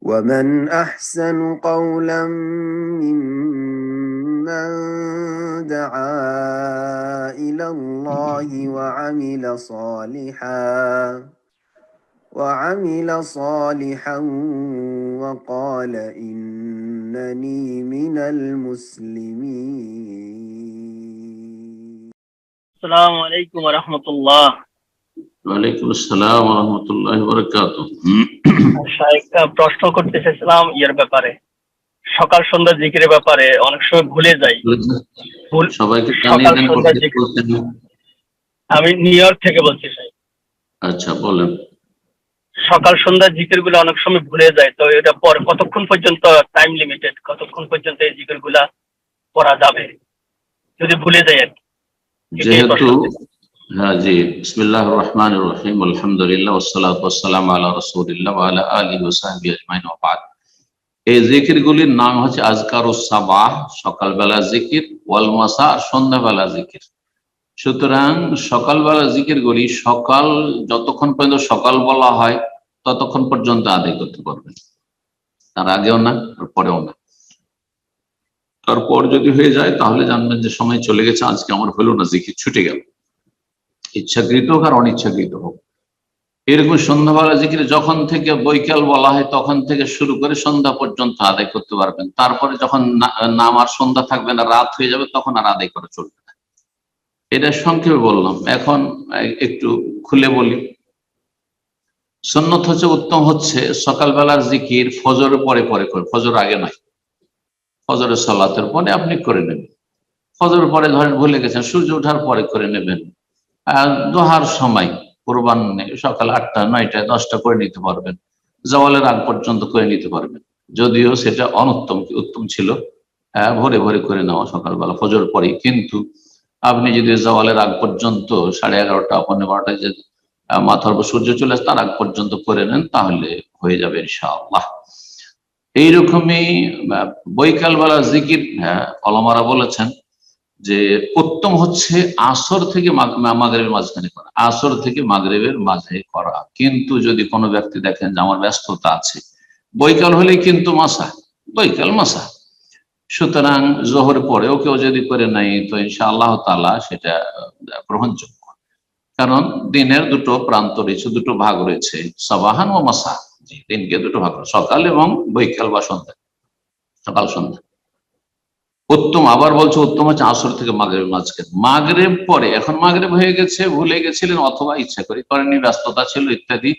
ومن أحسن قولا ممن دعا إلى الله وعمل صالحا وقال إنني من المسلمين. السلام عليكم ورحمة الله. ওয়ালাইকুম আসসালাম ওয়া রাহমাতুল্লাহি ওয়া বারাকাতুহু। শায়েখটা প্রশ্ন করতে চাইছিলাম এর ব্যাপারে, সকাল সন্ধ্যা জিকিরের ব্যাপারে অনেক সময় ভুলে যাই। সবাইকে সকাল সন্ধ্যা জিকির। আমি নিউ ইয়র্ক থেকে বলছি স্যার। আচ্ছা বলেন। সকাল সন্ধ্যা জিকিরগুলো অনেক সময় ভুলে যায়, তো এটা পর কতক্ষণ পর্যন্ত টাইম লিমিটেড, কতক্ষণ পর্যন্ত এই জিকিরগুলা করা যাবে যদি ভুলে যায় আর কি? যেহেতু হ্যাঁ জি, বিসমিল্লাহির রহমানির রহিম, আলহামদুলিল্লাহ ওয়াসসালাতু ওয়াসসালামু আলা রাসূলিল্লাহ ওয়া আলা আলিহি ওয়া সাহবিহি আজমাইন ওয়া বাদ। এই জিকিরগুলির নাম হচ্ছে আজকারুস সাবাহ, সকালবেলা জিকির, ওয়াল মাসা, সন্ধ্যাবেলা জিকির। সুতরাং সকালবেলা জিকিরগুলি সকাল যতক্ষণ পর্যন্ত সকাল বলা হয় ততক্ষণ পর্যন্ত আদায় করতে পারবেন, তার আগেও না আর পরেও না। তারপর যদি হয়ে যায় তাহলে জানবেন যে সময় চলে গেছে, আজকে আমার হলো না, জিকির ছুটে গেল, ইচ্ছাকৃত হোক আর অনিচ্ছাকৃত হোক। এরকম সন্ধ্যাবেলা জিকির যখন থেকে বৈকাল বলা হয় তখন থেকে শুরু করে সন্ধ্যা পর্যন্ত আদায় করতে পারবেন। তারপরে যখন নাম আর সন্ধ্যা থাকবে না, রাত হয়ে যাবে, তখন আর আদায় করা চলবে না। এটা সংক্ষেপে বললাম। এখন একটু খুলে বলি। সুন্নত হচ্ছে, উত্তম হচ্ছে সকালবেলার জিকির ফজরের পরে পরে করে, ফজর আগে নয়, ফজরের সালাতের পরে আপনি করে নেবেন। ফজরের পরে ধরেন ভুলে গেছেন, সূর্য ওঠার পরে করে নেবেন। দোহার সময় পূর্বাহ্নে সকাল 8টা 9টা 10টা করে নিতে পারবেন, জওয়ালের আগ পর্যন্ত করে নিতে পারবেন। যদিও সেটা অনুত্তম, উত্তম ছিল ভোরে ভোরে করে নেওয়া সকালবেলা ফজর পরে। কিন্তু আপনি যদি জওয়ালের আগ পর্যন্ত 11:30 পৌনে 12টায় যে মাথার উপর সূর্য চলে আসে তার আগ পর্যন্ত করে নেন, তাহলে হয়ে যাবে ইনশাআল্লাহ। এইরকমই বৈকালবেলা জিকির ওলামারা বলেছেন যে উত্তম হচ্ছে আসর থেকে মাগরিবের মাঝখানে করা, আসর থেকে মাগরিবের মাঝে করা। কিন্তু যদি কোনো ব্যক্তি দেখেন যে আমার ব্যস্ততা আছে, বৈকাল হলেই কিন্তু মাসা, বৈকাল মাসা, সুতরাং জোহর পরেও কেউ যদি করে নাই তো ইনশাআল্লাহ তাআলা সেটা গ্রহণযোগ্য। কারণ দিনের দুটো প্রান্ত রয়েছে, দুটো ভাগ রয়েছে, সাবাহান ও মাসা। দিনকে দুটো ভাগ, সকাল এবং বৈকাল বা সন্ধ্যা, সকাল সন্ধ্যা। উত্তম, আবার বলছে উত্তম হচ্ছে আসর থেকে মাগরিবের মাঝখানে। মাগরিব পরে, এখন মাগরিব হয়ে গেছে, ভুলে গেছিলেন অথবা ইচ্ছা করে করেননি, ব্যস্ততা ছিল ইত্যাদি,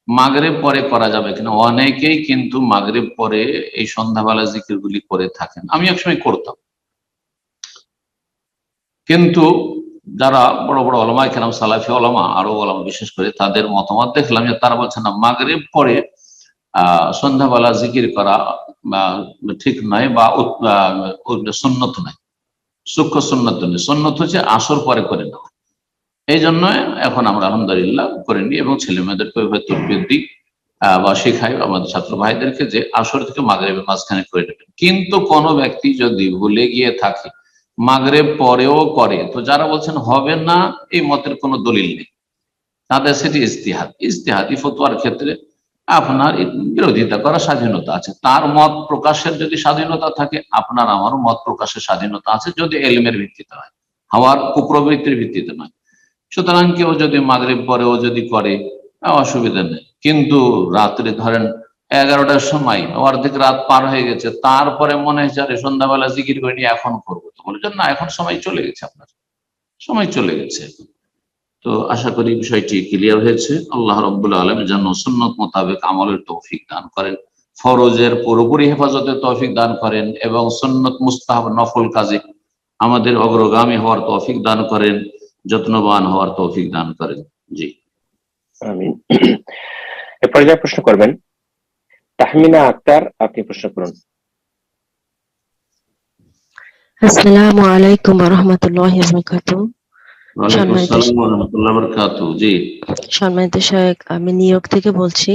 মাগরিব পরে করা যাবে কিনা? অনেকেই কিন্তু মাগরিব পরে এই সন্ধ্যাবেলা জিকিরগুলি করে থাকেন, আমি একসময় করতাম। কিন্তু যারা বড় বড় ওলামা কেরাম, সালাফি ওলামা, আরো ওলামা বিশেষ করে, তাদের মতামত দেখলাম যে তারা বলছেন না, মাগরিব পরে সন্ধ্যাবেলা জিকির করা ঠিক নয় বা সুন্নত নয়, সূক্ষ্ম সুন্নত নয়। সুন্নত হচ্ছে আসর পরে করে নেওয়া। এই জন্য এখন আমরা আলহামদুলিল্লাহ করে নিই এবং ছেলে মেয়েদেরকে তরবিয়ত দিই বা শেখাই আমাদের ছাত্র ভাইদেরকে যে আসর থেকে মাগরিবের মাঝখানে করে নেবেন। কিন্তু কোনো ব্যক্তি যদি ভুলে গিয়ে থাকে মাগরিব পরেও করে, তো যারা বলছেন হবে না, এই মতের কোনো দলিল নেই, তাদের সেটি ইজতিহাদ। ইজতিহাদি ফতোয়ার ক্ষেত্রে আপনার বিরোধিতা করার স্বাধীনতা আছে, তার মত প্রকাশের যদি স্বাধীনতা থাকে, আপনার আমারও মত প্রকাশের স্বাধীনতা আছে, যদি এলমের ভিত্তিতে হয়, হওয়ার কুপ্রবৃত্তির ভিত্তিতে নয়। সুতরাং কেউ যদি মাগরিব পরেও যদি করে অসুবিধা নেই। কিন্তু রাত্রে ধরেন 11টার সময়, অর্ধেক রাত পার হয়ে গেছে, তারপরে মনে হয়েছে আরে সন্ধ্যাবেলা জিকির করে নিয়ে এখন করবো, তো বলেছেন না, এখন সময় চলে গেছে, আপনার সময় চলে গেছে। তো আশা করি বিষয়টি ক্লিয়ার হয়েছে। আল্লাহ রাব্বুল আলামিন যেন সুন্নত মোতাবেক আমলের তৌফিক দান করেন, ফরজের পুরোপুরি হেফাজতের তৌফিক দান করেন এবং সুন্নত মুস্তাহাব নফল কাজে আমাদের অগ্রগামী হওয়ার তৌফিক দান করেন, যত্নবান হওয়ার তৌফিক দান করেন। জি আমিন। এরপরে যা প্রশ্ন করবেন তাহমিনা আক্তার, আপনি প্রশ্ন করুন। আসসালামু আলাইকুম ওয়া রাহমাতুল্লাহি ওয়া বারাকাতুহু। ওয়ালাইকুম আসসালাম ওয়া রাহমাতুল্লাহি ওয়া বারাকাতুহু। জি সম্মানিত শায়েখ, আমি নিউ ইয়র্ক থেকে বলছি।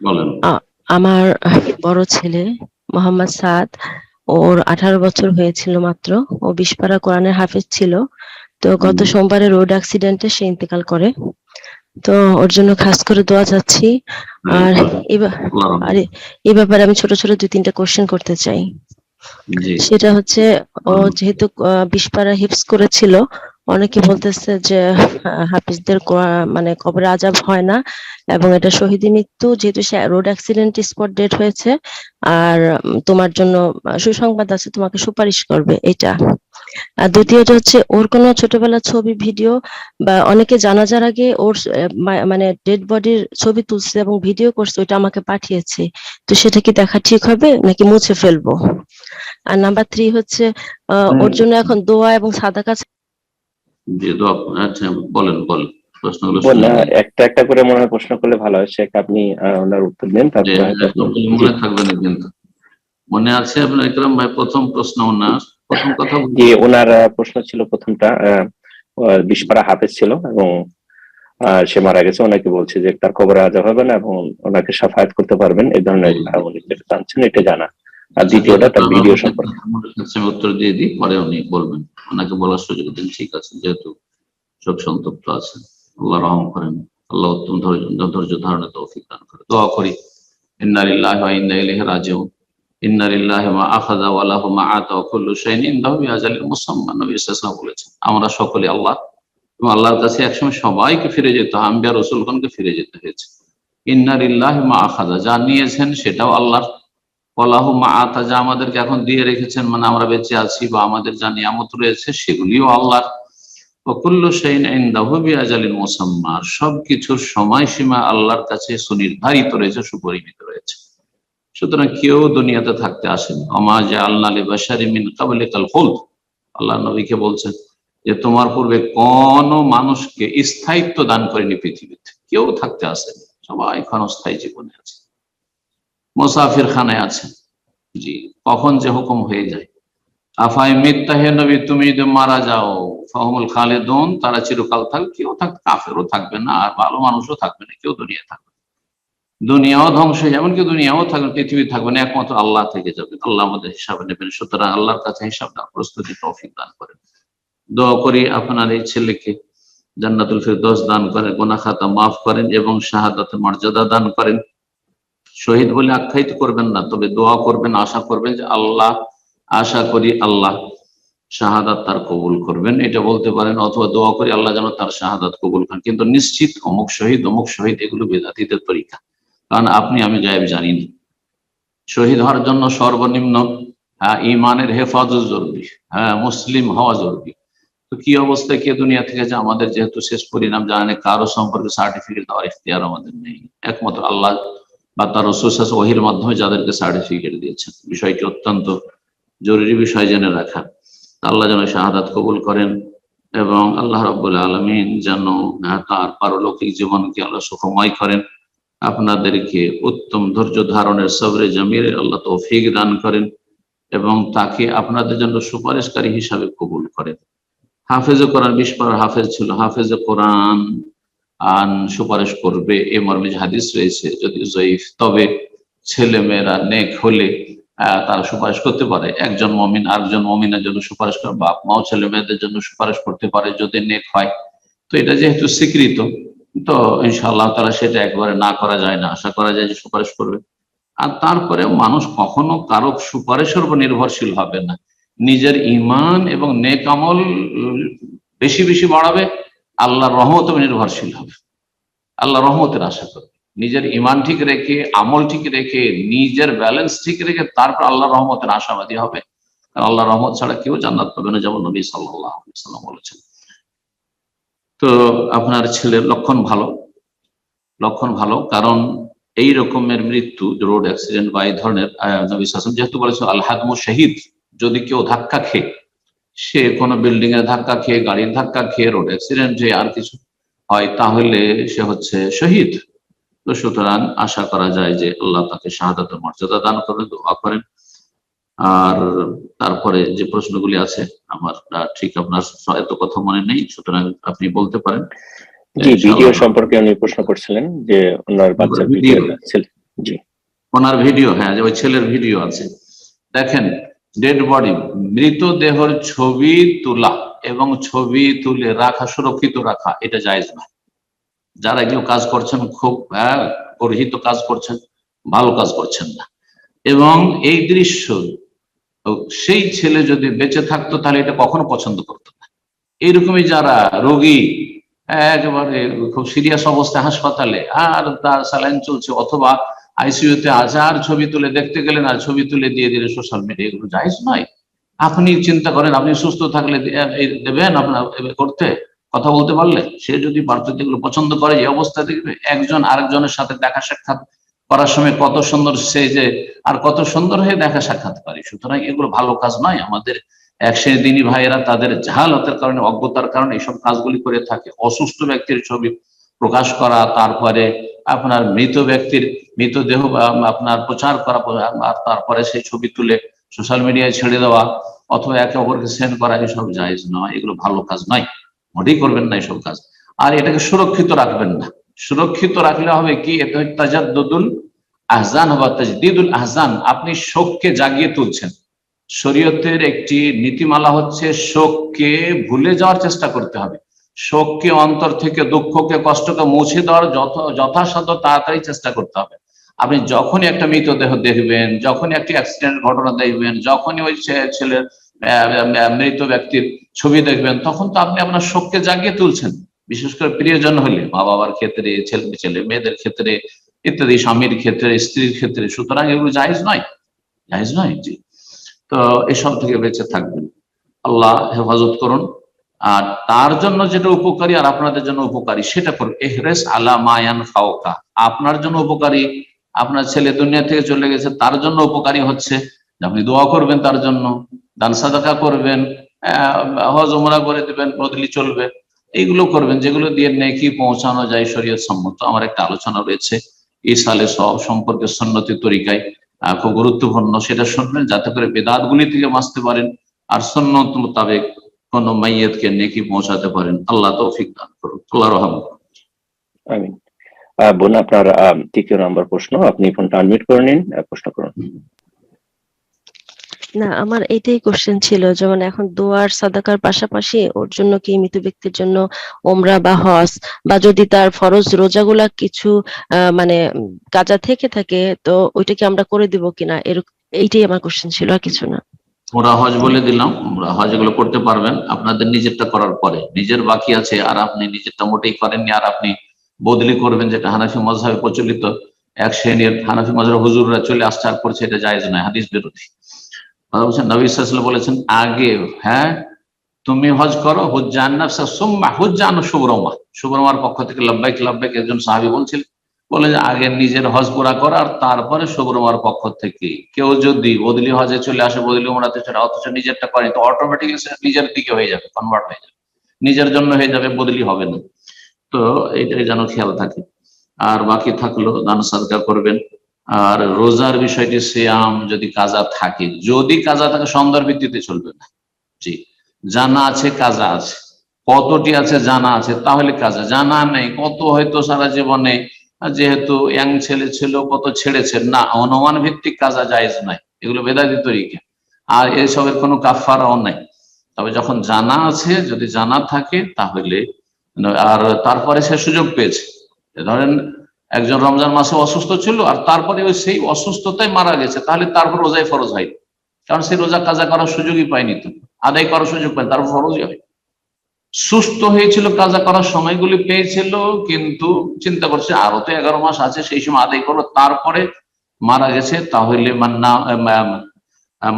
বলেন। আমার বড় ছেলে মোহাম্মদ সাদ, ওর 18 বছর হয়েছিল মাত্র। ও 20 পারা কোরআনের হাফেজ ছিল। তো গত সোমবারে রোড অ্যাক্সিডেন্টে সে ইন্তেকাল করে। তো ওর জন্য খাস করে দোয়া চাচ্ছি। আর আর এই ব্যাপারে আমি ছোট ছোট 2-3টা কোশ্চেন করতে চাই। জি সেটা হচ্ছে, ও যেহেতু 20 পারা হিফজ করেছিল, অনেকে বলতেছে যে হাফিজদের মানে কবরে আযাব হয় না, এবং এটা শহীদি মৃত্যু, যেহেতু সে রোড অ্যাক্সিডেন্ট স্পট ডেড হয়েছে। আর তোমার জন্য সুসংবাদ আছে, তোমাকে সুপারিশ করবে এটা। আর দ্বিতীয়ত হচ্ছে, ওর কোনো ছোটবেলার ছবি ভিডিও বা অনেকে জানাজার আগে ওর মানে ডেড বডির ছবি তুলছে এবং ভিডিও করছে, ওইটা আমাকে পাঠিয়েছে। তো সেটা কি দেখা ঠিক হবে নাকি মুছে ফেলবো? আর নাম্বার 3 হচ্ছে, ওর জন্য এখন দোয়া এবং সাদাকা। জি দোয়া। আচ্ছা বলেন বলেন, প্রশ্নগুলো বললা শুনে একটা একটা করে মনে হয় প্রশ্ন করলে ভালো হয়, শেখ আপনি ওনার উত্তর দেন, তারপরে হয়তো আপনি। জি মনে থাকবে না কিন্তু। মনে আছে আপনার ইকরাম ভাই? প্রথম প্রশ্ন ওনার, প্রথম কথা জি, ওনার প্রশ্ন ছিল প্রথমটা, 20 পারা হাফেজ ছিল এবং সে মারা গেছে। ওনাকে বলছে যে তার কবরে আযাব হবে না এবং ওনাকে শাফায়াত করতে পারবেন, এই ধরনের উনি যেটা জানছেন এটা জানা। আর দ্বিতীয়টা তার ভিডিও সম্পর্কে। আমি উত্তর দিয়ে দিই, পরে উনি বলবেন। ওনাকে বলার সুযোগ দিন, ঠিক আছে, যেহেতু শোক সন্তপ্ত আছেন। আল্লাহ রহম করেন, আল্লাহ উত্তম ধৈর্য ধারণে তৌফিক দান করে। দোয়া করি, ইন্না লিল্লাহি ওয়া ইন্না ইলাইহি রাজিউন। ইন্না লিল্লাহি মা আখাযা ওয়া লাহু মা আতা ওয়া কুল্লু শাইইন ইনদাহু বিআজালিন মুসাম্মা। নবী সাল্লাল্লাহু আলাইহি ওয়াসাল্লাম বলেছেন, আমরা সকলে আল্লাহ এবং আল্লাহর কাছে একসময় সবাইকে ফিরে যেতে হয়, আম্বিয়া রাসূলগণকে ফিরে যেতে হয়েছে। ইন্না লিল্লাহি মা আখাযা, যা নিয়েছেন সেটাও আল্লাহর। ওয়া লাহু মা আতা, যা আমাদেরকে এখন দিয়ে রেখেছেন, মানে আমরা বেঁচে আছি বা আমাদের যা নিয়ামত রয়েছে সেগুলিও আল্লাহর। ওয়া কুল্লু শাইইন ইনদাহু বিআজালিন মুসাম্মা, সবকিছুর সময়সীমা আল্লাহর কাছে সুনির্ধারিত রয়েছে, সুপরিমিত রয়েছে। সুতরাং কেউ দুনিয়াতে থাকতে আসেনি। ওমা জাআলনা লিবাশারিন মিন ক্বাবলিকাল খুলদ, আল্লাহ নবীকে বলছেন যে তোমার পূর্বে কোন মানুষকে স্থায়িত্ব দান করেনি পৃথিবীতে, কেউ থাকতে আসেনি, সবাই ক্ষণস্থায়ী জীবনে আছে, মুসাফির খানায় আছে। জি, কখন যে হুকুম হয়ে যায়। আফাই মিথ্যা, হে নবী তুমি যদি মারা যাও, ফাহুমুল খালিদুন, তারা চিরকাল থাকবে, কেউ থাকবে, কাফেরও থাকবে না আর ভালো মানুষও থাকবে না, কেউ দুনিয়া থাকবে, দুনিয়াও ধ্বংস হয়ে যাবে, এমনকি দুনিয়াও থাকবে, পৃথিবী থাকবে না, একমাত্র আল্লাহ থেকে যাবে। আল্লাহ আমাদের হিসাবে নেবেন। সুতরাং আল্লাহর কাছে হিসাব দেওয়ার প্রস্তুতি তৌফিক দান করেন। দোয়া করি আপনার এই ছেলেকে জান্নাতুল ফিরদৌস দান করেন, গুনাহ খাতা মাফ করেন এবং শাহাদাতের মর্যাদা দান করেন। শহীদ বলে আখ্যায়িত করবেন না, তবে দোয়া করবেন, আশা করবেন যে আল্লাহ, আশা করি আল্লাহ শাহাদাত তার কবুল করবেন, এটা বলতে পারেন। অথবা দোয়া করি আল্লাহ যেন তার শাহাদাত কবুল করেন। কিন্তু নিশ্চিত অমুক শহীদ, এগুলো বেদাতীদের তরিকা। কারণ আপনি আমি গায়েব জানি না। শহীদ হওয়ার জন্য সর্বনিম্ন ইমানের হেফাজত জরুরি, মুসলিম হওয়া জরুরি। তো কি অবস্থায় কে দুনিয়া থেকে যে, আমাদের যেহেতু শেষ পরিণাম জানে, কারো সম্পর্কে সার্টিফিকেট দেওয়ার ইখতিয়ার আমাদের নেই, একমাত্র আল্লাহ বা তার রাসূল ওহীর মাধ্যমে যাদেরকে সার্টিফিকেট দিয়েছেন। বিষয়টি অত্যন্ত জরুরি বিষয় জেনে রাখা। আল্লাহ যেন শাহাদাত কবুল করেন এবং আল্লাহ রাব্বুল আলামিন যেন তার পারলৌকিক জীবনকে আল্লাহ সুখময় করেন। আপনাদেরকে উত্তম ধৈর্য ধারণের সবরে জামির আল্লাহ তৌফিক দান করেন এবং তাকে আপনাদের জন্য সুপারিশকারী হিসাবে কবুল করেন। হাফেজে কোরআন, 20 পারার হাফেজ ছিল, হাফেজে কোরআন সুপারিশ করবে এ মর্মে হাদিস রয়েছে, যদি জয়ীফ, তবে ছেলে মেয়েরা নেক হলে তারা সুপারিশ করতে পারে। একজন মমিন আরেকজন মমিনের জন্য সুপারিশ করে, বাপ মাও ছেলে মেয়েদের জন্য সুপারিশ করতে পারে যদি নেক হয়। তো এটা যেহেতু স্বীকৃত, তো ইনশাআল্লাহ তারা সেটা একবারে না করা যায় না, আশা করা যায় যে সুপারিশ করবে। আর তারপরে মানুষ কখনো কারো সুপারিশের উপর নির্ভরশীল হবে না, নিজের ঈমান এবং নেক আমল বেশি বেশি বাড়াবে, আল্লাহর রহমত নির্ভরশীল হবে, আল্লাহর রহমতের আশা করবে। নিজের ঈমান ঠিক রেখে, আমল ঠিক রেখে, নিজের ব্যালেন্স ঠিক রেখে তারপর আল্লাহর রহমতের আশাবাদী হবে। কারণ আল্লাহর রহমত ছাড়া কেউ জান্নাত পাবে না, যেমন নবী সাল্লাল্লাহু আলাইহি ওয়াসাল্লাম বলেছেন। তো আপনার ছেলের লক্ষণ ভালো, কারণ এই রকমের মৃত্যু, রোড অ্যাক্সিডেন্ট বা এই ধরনের, নবী সাল্লাল্লাহু আলাইহি ওয়াসাল্লাম যেহেতু বলেছেন আল হাদমু শাহীদ, যদি কেউ ধাক্কা খেয়ে, সে কোনো বিল্ডিং এর ধাক্কা খেয়ে, গাড়ির ধাক্কা খেয়ে, রোড অ্যাক্সিডেন্টে আর কিছু হয়, তাহলে সে হচ্ছে শহীদ। তো সুতরাং আশা করা যায় যে আল্লাহ তাকে শাহাদাতের মর্যাদা দান করেন, দোয়া করেন। আর তারপরে যে প্রশ্নগুলি আছে আমার ঠিক আপনার এত কথা মনে নেই, সুতরাং আপনি বলতে পারেন। জি, ভিডিও সম্পর্কে উনি প্রশ্ন করছিলেন যে ওনার বাচ্চার ভিডিও ছিল। জি, ওনার ভিডিও, হ্যাঁ, যে ওই ছেলের ভিডিও আছে। দেখেন, ডেড বডি, মৃতদেহের ছবি তোলা এবং ছবি তুলে রাখা, সুরক্ষিত রাখা, এটা জায়েজ নয়। যারা এগুলো কাজ করছেন খুব গর্হিত কাজ করছেন, ভালো কাজ করছেন না। এবং এই দৃশ্য সেই ছেলে যদি বেঁচে থাকতো তাহলে এটা কখনো পছন্দ করতো না। এইরকমই যারা রোগী একেবারে খুব সিরিয়াস অবস্থায় হাসপাতালে, আর তার স্যালাইন চলছে অথবা আইসিইউতে আছে, আর ছবি তুলে দেখতে গেলেন আর ছবি তুলে দিয়ে দিলে সোশ্যাল মিডিয়া, এগুলো জায়েজ নয়। আপনি চিন্তা করেন, আপনি সুস্থ থাকলে দেবেন আপনার করতে, কথা বলতে পারলে? সে যদি পার্থক্য এগুলো পছন্দ করে, এই অবস্থা দেখবে একজন আরেকজনের সাথে দেখা সাক্ষাৎ করার সময় কত সুন্দর সে যে, আর কত সুন্দর হয়ে দেখা সাক্ষাৎ করে। সুতরাং এগুলো ভালো কাজ নয়। আমাদের এক শ্রেণী দিনী ভাইয়েরা তাদের জাহালতের কারণে, অজ্ঞতার কারণে এইসব কাজগুলি করে থাকে। অসুস্থ ব্যক্তির ছবি প্রকাশ করা, তারপরে আপনার মৃত ব্যক্তির মৃতদেহ আপনার প্রচার করা, আর তারপরে সেই ছবি তুলে সোশ্যাল মিডিয়ায় ছেড়ে দেওয়া অথবা একে অপরকে সেন্ড করা, এসব জায়েজ নয়, এগুলো ভালো কাজ নয়, মোটেই করবেন না এসব কাজ। আর এটাকে সুরক্ষিত রাখবেন না। সুরক্ষিত রাখলে হবে কি, এটা তাজাদ্দুদুল আহজান বা তাজদিদুল আহজান, আপনি শোককে জাগিয়ে তুলছেন। শরীয়তের একটি নীতিমালা হচ্ছে শোককে ভুলে যাওয়ার চেষ্টা করতে হবে, শোককে অন্তর থেকে, দুঃখকে, কষ্টকে মুছে দেওয়ার যথাসাধ্য তাড়াতাড়ি চেষ্টা করতে হবে। আপনি যখনই একটা মৃতদেহ দেখবেন, যখনই একটি অ্যাক্সিডেন্ট ঘটনা দেখবেন, যখনই ওই ছেলের মৃত ব্যক্তির ছবি দেখবেন, তখন তো আপনি আপনার শোককে জাগিয়ে তুলছেন। বিশেষ করে প্রিয়জন হলে, মা বাবার ক্ষেত্রে, ছেলে মেয়েদের ক্ষেত্রে ইত্যাদি, স্বামীর ক্ষেত্রে, স্ত্রীর ক্ষেত্রে। সুতরাং এগুলো জায়েজ নয়, জায়েজ নয়। জি, তো এসব থেকে বেঁচে থাকবেন, আল্লাহ হেফাজত করুন। আর তার জন্য যেটা উপকারী আর আপনাদের জন্য উপকারী সেটা করুন। এহরেস আলা মায়ান ফাওকা, আপনার জন্য উপকারী, আপনার ছেলে দুনিয়া থেকে চলে গেছে, তার জন্য উপকারী হচ্ছে আপনি দোয়া করবেন, তার জন্য দান সাদাকা করবেন, হজ উমরা করে দেবেন, বদলি চলবে, এইগুলো করবেন যেগুলো দিয়ে নেকি পৌঁছানো যায় শরীয়ত সম্মত। আমার একটা আলোচনা রয়েছে ইসালে সওয়াব সম্পর্কে সুন্নতি তরিকায়, খুব গুরুত্বপূর্ণ, সেটা শুনবেন যাতে করে বেদাত গুলি থেকে বাঁচতে পারেন আর সুন্নত মোতাবেক কোন মাইয়াতকে নেকি পৌঁছাতে পারেন। আল্লাহ তৌফিক দান করুন, আল্লাহ রহম করুন। আমিন। বোন, আপনার 3য় নম্বর প্রশ্ন, আপনি ফোনটা আনমিউট করে নিন, প্রশ্ন করুন। না, আমার এইটাই কোশ্চেন ছিল, যেমন এখন দোয়ার সাদাকার পাশাপাশি ওর জন্য কি, মৃত ব্যক্তির জন্য ওমরা বা হজ, বা যদি তার ফরজ রোজাগুলা কিছু মানে কাজা থেকে থাকে, তো ওইটা কি আমরা করে দিব কিনা, এইটাই আমার কোশ্চেন ছিল, আর কিছু না। ওরা হজ বলে দিলাম, ওরা হজ এগুলো করতে পারবেন আপনাদের নিজেরটা করার পরে। নিজের বাকি আছে আর আপনি নিজেরটা মোটেই করেননি, আর আপনি বদলি করবেন, যেটা হানাফি মযহাবে প্রচলিত, এক শ্রেণীর হানাফি মযহাবের হুজুররা চলে আসছে আর করছে, এটা জায়েজ নয়, হাদিস বিরোধী। কথা বলছেন, নবী সাল্লাল্লাহু আলাইহি ওয়াসাল্লাম বলেছেন, আগে তুমি হজ করো, হুজ্জান নাফসা সুম্মা হুজ্জান শুবরমা, শুবরমার পক্ষ থেকে লাব্বাইক লাব্বাইক একজন সাহাবী বলছিলেন, বলে যে আগে নিজের হজ পুরা কর আর তারপরে শুবরমার পক্ষ থেকে। কেউ যদি বদলি হজে চলে আসে, বদলি উমরাতে চলে, অথচ নিজেরটা করে, তো অটোমেটিক্যালি নিজের দিকে হয়ে যাবে, কনভার্ট হয়ে যাবে, নিজের জন্য হয়ে যাবে, বদলি হবে না। তো এইটাই যেন খেয়াল থাকে। আর বাকি থাকলো দান সাদকা করবেন। আর রোজার বিষয়টি, সিয়াম যদি কাজা থাকে, যদি কাজা থাকে সন্ধ্যার ভিত্তিতে চলবে না। জি, জানা আছে কাজা আছে, কতটি আছে জানা আছে, তাহলে কাজা। জানা নেই, কত হয়তো সারা জীবনে যেহেতু ইয়াং ছেলে ছিল কত ছেড়েছে, না, অনুমান ভিত্তিক কাজা জায়েজ নাই, এগুলো বেদাতি তরিকা, আর এসবের কোনো কাফারাও নাই। তবে যখন জানা আছে, যদি জানা থাকে তাহলে, আর তারপরে সে সুযোগ পেয়েছে, ধরেন একজন রমজান মাসে অসুস্থ ছিল আর তারপরে ওই সেই অসুস্থতায় মারা গেছে, তাহলে তারপর রোজাই ফরজ হয়, কারণ সে রোজা কাজা করার সুযোগই পায়নি, তো আদায় করার সুযোগ পায়নি, তারপর ফরজই হয়। সুস্থ হয়েছিল, কাজা করার সময়গুলি পেয়েছিল, কিন্তু চিন্তা করছে আরো তো 11 মাস আছে, সেই সময় আদায় করো, তারপরে মারা গেছে, তাহলে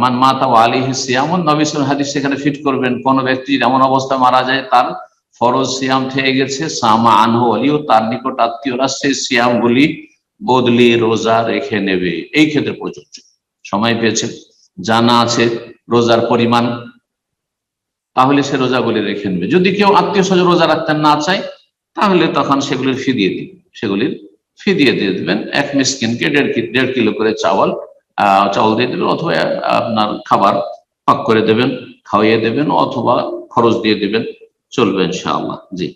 মান মাতা আলাইহি সিয়ামুন, নবী সাল্লাল্লাহু আলাইহি ওয়াসাল্লাম হাদিস সেখানে ফিট করবেন, কোন ব্যক্তি এমন অবস্থায় মারা যায় তার ফরজ সিয়াম থেকে গেছে, সামা আনহু ওয়ালিউ, তার নিকট আত্মীয়রা সেই সিয়াম গুলি বদলি রোজা রেখে নেবে। এই ক্ষেত্রে প্রযোজ্য, সময় পেয়েছে, জানা আছে রোজার পরিমাণ, তাহলে সে রোজাগুলি রেখে নেবে। যদি কেউ আত্মীয় স্বজন রোজা রাখতে না চায়, তাহলে তখন সেগুলির ফি দিয়ে দিবে, সেগুলির ফি দিয়ে দেবেন। এক মিসকিনকে 1.5 কিলো করে চাউল দিয়ে দেবেন, অথবা আপনার খাবার পাক করে দেবেন, খাওয়াইয়ে দেবেন, অথবা খরচ দিয়ে দেবেন, চলবে ইনশাআল্লাহ। জি,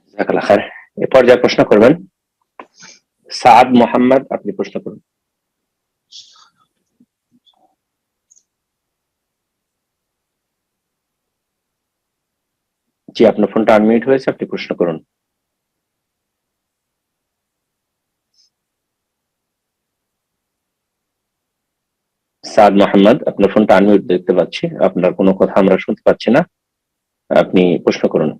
জাযাকাল্লাহ খায়ের। এ পর্যায়ে প্রশ্ন করবেন সাদ মোহাম্মদ, আপনি প্রশ্ন করুন। জি, আপনার ফোনটা আনমিউট হয়েছে, আপনি প্রশ্ন করুন। সাদ মোহাম্মদ, আপনার ফোনটা আনমিউট দেখতে পাচ্ছি, আপনার কোনো কথা আমরা শুনতে পাচ্ছি না, আপনি প্রশ্ন করুন।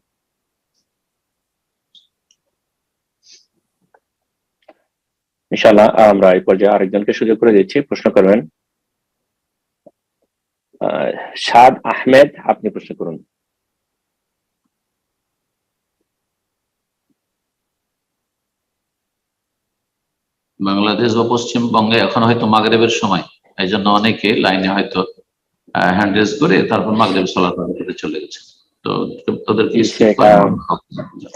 ইনশাআল্লাহ আমরা এই পর্যায়ে আরেকজনকে সুযোগ করে দিচ্ছি, প্রশ্ন করবেন। সাদ আহমেদ, আপনি প্রশ্ন করুন। বাংলাদেশ বা পশ্চিমবঙ্গে এখন হয়তো মাগরিবের সময়, এই জন্য অনেকে লাইনে হয়তো হ্যান্ড রেজ করে তারপর মাগরিব সালাত আদায় করে চলে গেছে। তো তোদের কি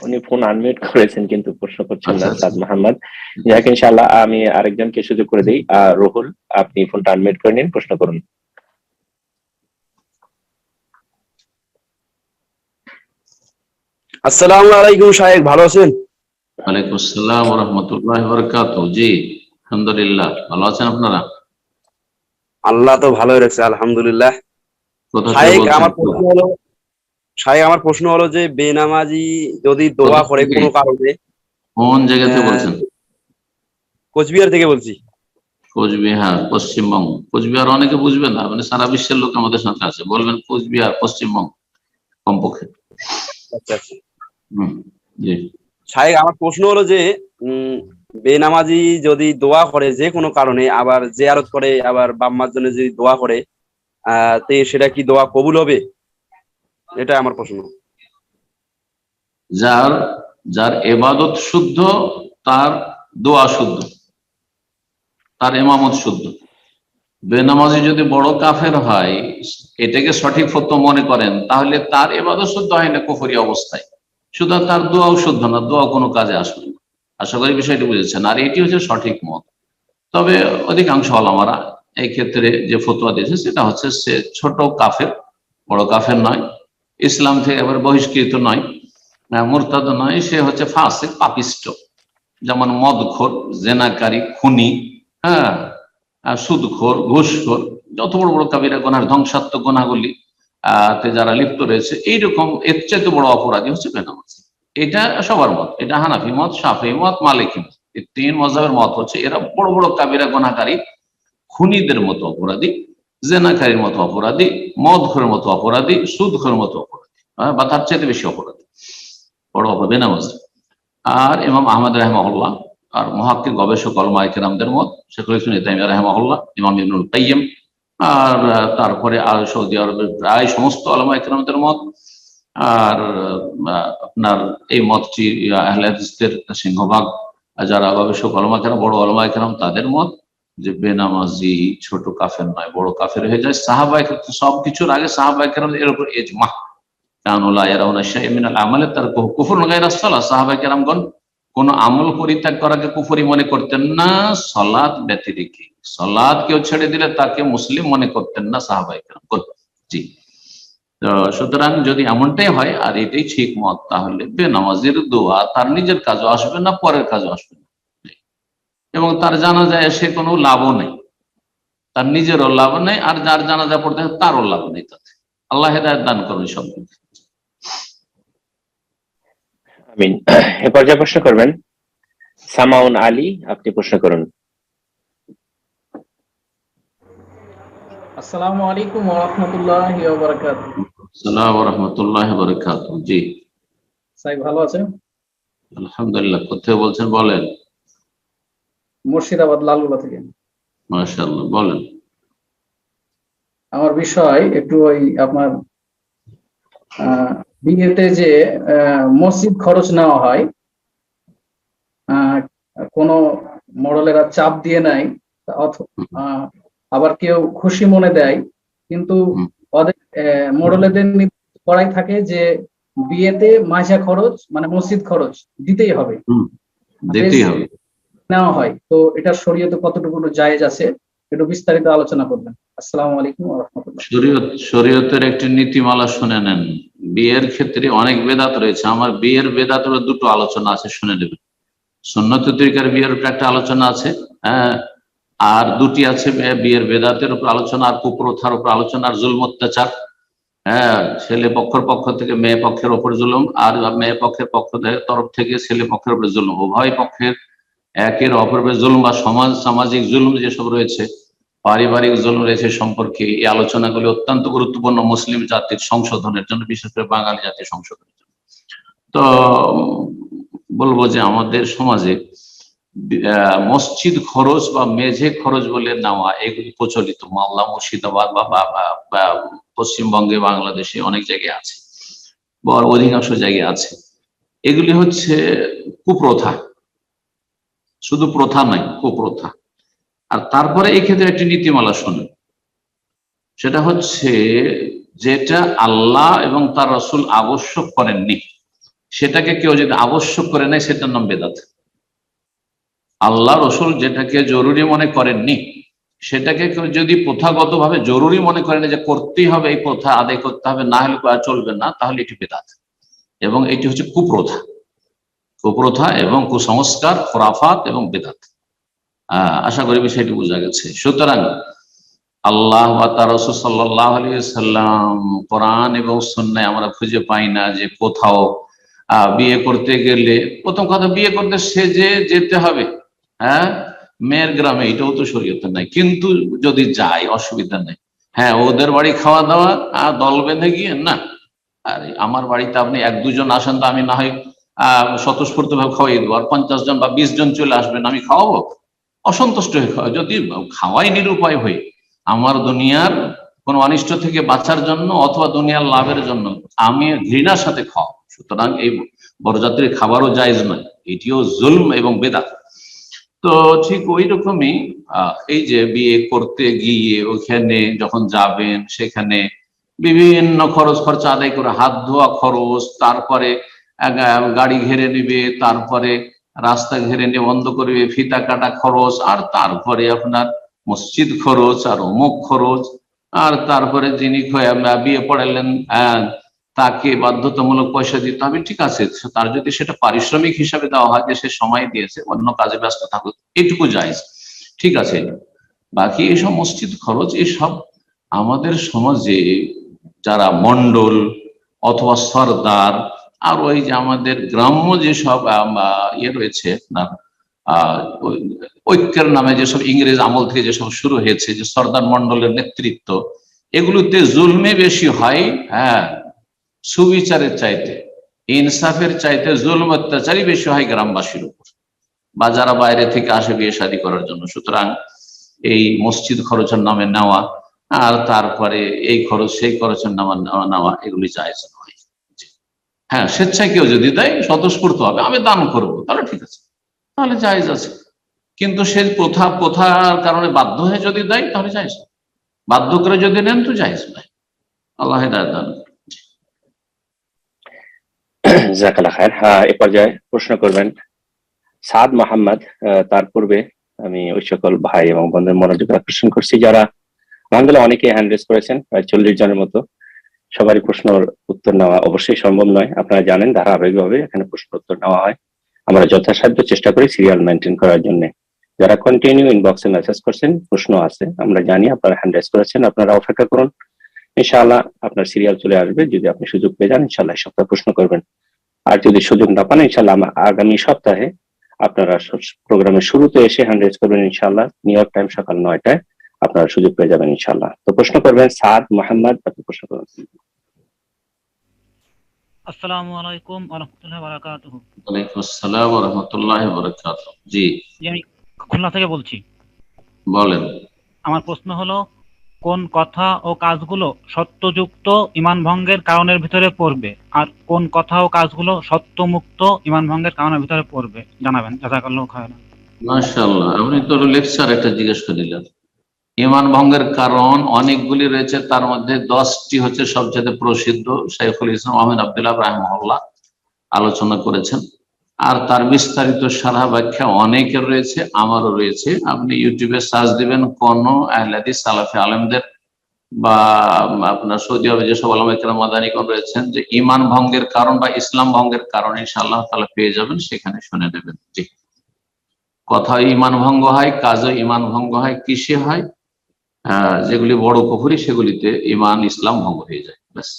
উনি ফোন আনমিউট করেছেন কিন্তু প্রশ্ন করছেন না, আচ্ছা। সাদ মোহাম্মদ। যাক, ইনশাআল্লাহ আমি আরেকজনকে সুযোগ করে দিই। রুহুল, আপনি ফোনটা আনমিউট করে নিন, প্রশ্ন করুন। আসসালামু আলাইকুম শাহেখ, ভালো আছেন? ওয়ালাইকুম আসসালাম ওয়া রাহমাতুল্লাহি ওয়া বারাকাতুহু। জি আলহামদুলিল্লাহ, ভালো আছেন আপনারা? আল্লাহ তো ভালোই রাখছে, আলহামদুলিল্লাহ। কোথা থেকে শাহেখ, বলছেন? আমার প্রশ্ন হলো যে বেনামাজি যদি দোয়া করে কোনো কারণে। কোন জায়গা থেকে বলছেন? কোচবিহার থেকে বলছি। কোচবিহার, পশ্চিমবঙ্গ। কোচবিহার অনেকে বুঝবেন না, মানে সারা বিশ্বের লোক আমাদের সাথে আছে, বলবেন কোচবিহার পশ্চিমবঙ্গ কমপক্ষে। আচ্ছা আচ্ছা। জি শাহেখ, আমার প্রশ্ন হলো যে বেনামাজি যদি দোয়া করে যে কোনো কারণে, আবার জিয়ারত করে, আবার বাম্মার জন্য যদি দোয়া করে, তে সেটা কি দোয়া কবুল হবে? এটা আমার প্রশ্ন। যার যার ইবাদত শুদ্ধ, তার দোয়া শুদ্ধ, তার ইমামত শুদ্ধ। বেনামাজি যদি বড় কাফের হয়, এটাকে সঠিক ফতোয়া মনে করেন, তাহলে তার ইবাদত শুদ্ধ হয় না কুফরি অবস্থায়, শুধু তার দোয়াও শুদ্ধ না, দোয়া কোনো কাজে আসবে না। আশা করি বিষয়টি বুঝেছেন। আর এটি হচ্ছে সঠিক মত। তবে অধিকাংশ ওলামারা এই ক্ষেত্রে যে ফতোয়া দিয়েছে সেটা হচ্ছে, সে ছোট কাফের, বড় কাফের নয়, ইসলাম থেকে এবার বহিষ্কৃত নয়, মুরতাদ নয়, সে হচ্ছে ফাসিক, পাপিষ্ট। যেমন মদখোর, জেনাকারী, খুনি, হ্যাঁ, সুদখোর, ঘুষখোর, যত বড় বড় কাবিরা গুনাহ, ধ্বংসাত্মক গুনাহগুলি তে যারা লিপ্ত রয়েছে, এইরকম এর চাইতে বড় অপরাধী হচ্ছে বেনামাজি। এটা সবার মত, এটা হানাফি মত, শাফিঈ মত, মালিকি মত, এই তিন মাযহাবের মত হচ্ছে এরা বড় বড় কাবিরা গুনাহকারী, খুনিদের মতো অপরাধী, জেনাকারীর মতো অপরাধী, মদখোরের মতো অপরাধী, সুদখোরের মতো অপরাধী, বা তার চাইতে বেশি অপরাধী, বড় অপরাধী বেনামাজি। আর ইমাম আহমদ রাহিমাহুল্লাহ আর মুহাক্কিক গবেষক উলামায়ে কেরামদের মত, শেখুল ইসলাম ইবনে তাইমিয়া রাহিমাহুল্লাহ, ইমাম ইবনুল কাইয়্যিম, আর তারপরে আর সৌদি আরবের প্রায় সমস্ত উলামায়ে কেরামদের মত। আর আপনার এই মতটি আহলে হাদিসদের সিংহভাগ যারা গবেষক উলামায়ে কেরাম, বড় উলামায়ে কেরাম, তাদের মত যে বেনামাজি ছোট কাফের নয়, বড় কাফের হয়ে যায়। সাহাবায়ে কেরাম, সবকিছুর আগে সাহাবায়ে কেরাম এর উপর ইজমা, কানু লা ইয়ারাউনা শাইআন মিনাল আমালি তারকুহু কুফরুন গায়রা সালাত। সাহাবায়ে কেরামগণ কোন আমল পরিত্যাগ করাকে কুফরি মনে করতেন না, সালাত ব্যতীত রেখে। সালাত কেউ ছেড়ে দিলে তাকে মুসলিম মনে করতেন না সাহাবায়ে কেরামগণ। জি, তো সুতরাং যদি এমনটাই হয়, আর এটাই ঠিক মত, তাহলে বেনামাজির দোয়া তার নিজের কাজও আসবে না, পরের কাজও আসবে না, এবং তার জানাজায় সে কোনো লাভও নেই, তার নিজেরও লাভ নেই, আর যার জানাজা পড়তে হয় তারও লাভ নেই তাতে। আল্লাহ হেদায়েত দান করুন সকলকে। আমিন। এ পর্যায়ে প্রশ্ন করবেন সামাউন আলী, আপনি প্রশ্ন করুন। আসসালামু আলাইকুম ওয়া রাহমাতুল্লাহি ওয়া বারাকাতুহু। আসসালামু ওয়া রাহমাতুল্লাহি ওয়া বারাকাতুহু। জি সাই, ভালো আছেন? আলহামদুলিল্লাহ। কোথায় বলছেন বলেন? মুর্শিদাবাদ, লালগোলা থেকে। মাশাআল্লাহ, বলেন। আমার বিষয় একটু ওই আপনার বিয়েতে যে মসজিদ খরচ নেওয়া হয়, কোনো মডেলেরা চাপ দিয়ে নেয়, আবার কেউ খুশি মনে দেয়, কিন্তু ওদের মডেলেদের করাই থাকে যে বিয়েতে মাইশা খরচ মানে মসজিদ খরচ দিতেই হবে, নেওয়া হয়। তো এটা শরীয়তে কতটুকু জায়েজ আছে, একটু বিস্তারিত আলোচনা করবেন। আসসালামু আলাইকুম ওয়া রাহমাতুল্লাহ। শরীয়তের একটি নীতিমালা শুনে নেন। বিয়ের ক্ষেত্রে অনেক বেদাত রয়েছে। আমার বিয়ের বেদাতের দুটো আলোচনা আছে, শুনে নেবেন। সুন্নতের তরিকার বিয়ের উপর একটা আলোচনা আছে, আর দুটি আছে বিয়ের বেদাতের উপর আলোচনা, আর কুপ্রথার উপর আলোচনা, আর জুলম অত্যাচার, হ্যাঁ, ছেলে পক্ষের পক্ষ থেকে মেয়ে পক্ষের ওপর জুলুম, আর মেয়ে পক্ষের তরফ থেকে ছেলে পক্ষের উপর জুলুম, উভয় পক্ষের একের অপরের জুলুম বা সামাজিক জুলুম যেসব রয়েছে, পারিবারিক জুলুম রয়েছে সম্পর্কে এই আলোচনাগুলি অত্যন্ত গুরুত্বপূর্ণ মুসলিম জাতির সংশোধনের জন্য, বিশেষ করে বাঙালি জাতির সংশোধনের জন্য। তো বলবো যে আমাদের সমাজে মসজিদ খরচ বা মেঝে খরচ বলে নেওয়া এগুলি প্রচলিত মালদা, মুর্শিদাবাদ বা পশ্চিমবঙ্গে, বাংলাদেশে অনেক জায়গায় আছে, অধিকাংশ জায়গায় আছে। এগুলি হচ্ছে কুপ্রথা, শুধু প্রথা নয়, কুপ্রথা। আর তারপরে এই ক্ষেত্রে একটি নীতিমালা শুনুন, সেটা হচ্ছে যেটা আল্লাহ এবং তার রাসূল আবশ্যক করেননি, সেটাকে কেউ যদি আবশ্যক করে নেয় সেটার নাম বেদাত। আল্লাহ রাসূল যেটাকে জরুরি মনে করেননি, সেটাকে কেউ যদি প্রথাগতভাবে জরুরি মনে করেন যে করতেই হবে, এই প্রথা আদায় করতে হবে, না হলে চলবে না, তাহলে এটি বেদাত। এবং এটি হচ্ছে কুপ্রথা এবং কুসংস্কার, খুরাফাত এবং বেদাত। আশা করি বিষয়টি বোঝা গেছে। সুতরাং আল্লাহ বা তার রাসূল সাল্লাল্লাহু আলাইহি সাল্লাম কোরআন এবং সুন্নাহয় আমরা খুঁজে পাই না যে কোথাও বিয়ে করতে গেলে, প্রথম কথা বিয়ে করতে সেজে যেতে হবে, হ্যাঁ, মেয়ের গ্রামে, এটাও তো শরীয়তে নাই, কিন্তু যদি যায় অসুবিধা নেই। হ্যাঁ, ওদের বাড়ি খাওয়া দাওয়া দল বেঁধে গিয়ে না, আরে আমার বাড়িতে আপনি 1-2 জন আসেন, তো আমি না হয় স্বতঃস্ফূর্ত ভাবে খাওয়াই দেবো, আর 50 জন বা 20 জন চলে আসবেন, আমি খাওয়াবো? অসন্তুষ্ট হয়ে যদি খাওয়াই নিরুপায় হয়ে, আমার দুনিয়ার কোন অনিষ্ট থেকে বাঁচার জন্য অথবা দুনিয়ার লাভের জন্য আমি ঘৃণার সাথে খাওয়াবো, সুতরাং এই বরযাত্রীর খাবারও জায়েজ নয়, এটিও জুলম এবং বেদাত। তো ঠিক ওই রকমই এই যে বিয়ে করতে গিয়ে ওখানে যখন যাবেন, সেখানে বিভিন্ন খরচ খরচা আদায় করে, হাত ধোয়া খরচ, তারপরে গাড়ি ঘেরে নেবে, তারপরে রাস্তা ঘেরে নিয়ে বন্ধ করবে, ফিতা কাটা খরচ, আর তারপরে আপনার মসজিদ খরচ, আর অমুক খরচ, আর তারপরে যিনি বিয়ে পড়ালেন তাকে বাধ্যতামূলক পয়সা দিতে হবে। ঠিক আছে, তার যদি সেটা পারিশ্রমিক হিসাবে দেওয়া হয় যে সে সময় দিয়েছে, অন্য কাজে ব্যস্ত থাকুক, এটুকু জায়েজ, ঠিক আছে। বাকি এসব মসজিদ খরচ, এসব আমাদের সমাজে যারা মন্ডল অথবা সরদার, আর ওই যে আমাদের গ্রাম্য যেসব ইয়ে রয়েছে আপনার ঐক্যের নামে যেসব ইংরেজ আমল থেকে যেসব শুরু হয়েছে, যে সরদার মন্ডলের নেতৃত্ব, এগুলোতে জুলমে বেশি হয়, হ্যাঁ, সুবিচারের চাইতে, ইনসাফের চাইতে জুলম অত্যাচারই বেশি হয় গ্রামবাসীর উপর, বা যারা বাইরে থেকে আসে বিয়ে শাদী করার জন্য। সুতরাং এই মসজিদ খরচের নামে নেওয়া, আর তারপরে এই খরচ সেই খরচের নামে নেওয়া, এগুলি জায়েজ নয়। হ্যাঁ, স্বেচ্ছায় কেউ যদি দেয়, স্বতঃস্ফূর্ত হবে আমি দান করবো, তাহলে ঠিক আছে, তাহলে জায়েজ আছে। কিন্তু সে প্রথার কারণে বাধ্য হয়ে যদি দেয়, তাহলে জায়েজ, বাধ্য করে যদি নেন তো জায়েজ নয়। আল্লাহ হিদায়াত দান করুন। জাযাকাল্লাহ খায়ের। এ পর্যায়ে প্রশ্ন করবেন সাদ মোহাম্মদ। তার পূর্বে আমি ওই সকল ভাই এবং বন্ধুদের মনোযোগ আকর্ষণ করছি যারা আলহামদুলিল্লাহ অনেকে হ্যান্ড রেজ করেছেন, প্রায় 40 জনের মতো। সবারই প্রশ্নের উত্তর নেওয়া অবশ্যই সম্ভব নয়, আপনারা জানেন ধারাবাহিকভাবে এখানে প্রশ্ন উত্তর নেওয়া হয়। আমরা যথাসাধ্য চেষ্টা করি সিরিয়াল মেনটেন করার জন্য। যারা কন্টিনিউ ইনবক্সে মেসেজ করছেন, প্রশ্ন আছে, আমরা জানি আপনারা হ্যান্ড রেজ করেছেন, আপনারা অপেক্ষা করুন, ইনশাআল্লাহ আপনার সিরিয়াল চলে আসবে। যদি আপনি সুযোগ পেয়ে যান, ইনশাআল্লাহ এই সপ্তাহে প্রশ্ন করবেন। আর যদি সুযোগ না পান, ইনশাআল্লাহ আগামী সপ্তাহে আপনারা প্রোগ্রামের শুরুতে এসে হ্যান্ড রেজ করবেন, ইনশাআল্লাহ নিউ ইয়র্ক টাইম সকাল 9টায় আপনারা সুযোগ পেয়ে যাবেন ইনশাআল্লাহ। তো প্রশ্ন করবেন সাদ মোহাম্মদ, আপনি প্রশ্ন করবেন। আসসালামু আলাইকুম ওয়া রাহমাতুল্লাহি ওয়া বারাকাতুহু। ওয়ালাইকুম আসসালাম ওয়া রাহমাতুল্লাহি ওয়া বারাকাতুহু। জি, আমি খুলনা থেকে বলছি। বলেন। আমার প্রশ্ন হলো, কোন কথা ও কাজগুলো সত্যযুক্ত ঈমান ভঙ্গের কারণের ভিতরে পড়বে, আর কোন কথা ও কাজগুলো সত্যমুক্ত ঈমান ভঙ্গের কারণের ভিতরে পড়বে, জানাবেন। জাযাকাল্লাহু খায়রান। মাশাআল্লাহ, আপনি তো লেকচার একটা জিজ্ঞেস করে দিলেন। ঈমান ভঙ্গের কারণ অনেকগুলি রয়েছে, তার মধ্যে 10টি হচ্ছে সবচেয়ে প্রসিদ্ধ। শাইখুল ইসলাম আহমদ আব্দুল্লাহ রাহিমাহুল্লাহ আলোচনা করেছেন, আর তার বিস্তারিত সারা ব্যাখ্যা অনেকের রয়েছে, আমারও রয়েছে। আপনি ইউটিউবে সার্চ দিবেন, কোন আহলে হাদিস সালাফি আলেমদের বা আপনার সৌদি আরবে যেসব ওলামা কেরাম মাদানিগণ রয়েছেন যে ঈমান ভঙ্গের কারণ বা ইসলাম ভঙ্গের কারণ, ইনশাআল্লাহ তাআলা পেয়ে যাবেন, সেখানে শুনে নেবেন। জি, কথায় ঈমান ভঙ্গ হয়, কাজে ঈমান ভঙ্গ হয়, কিসে হয়? যেগুলি বড় কুফরি, সেগুলিতে ঈমান ইসলাম ভঙ্গ হয়ে যায়। ব্যাস।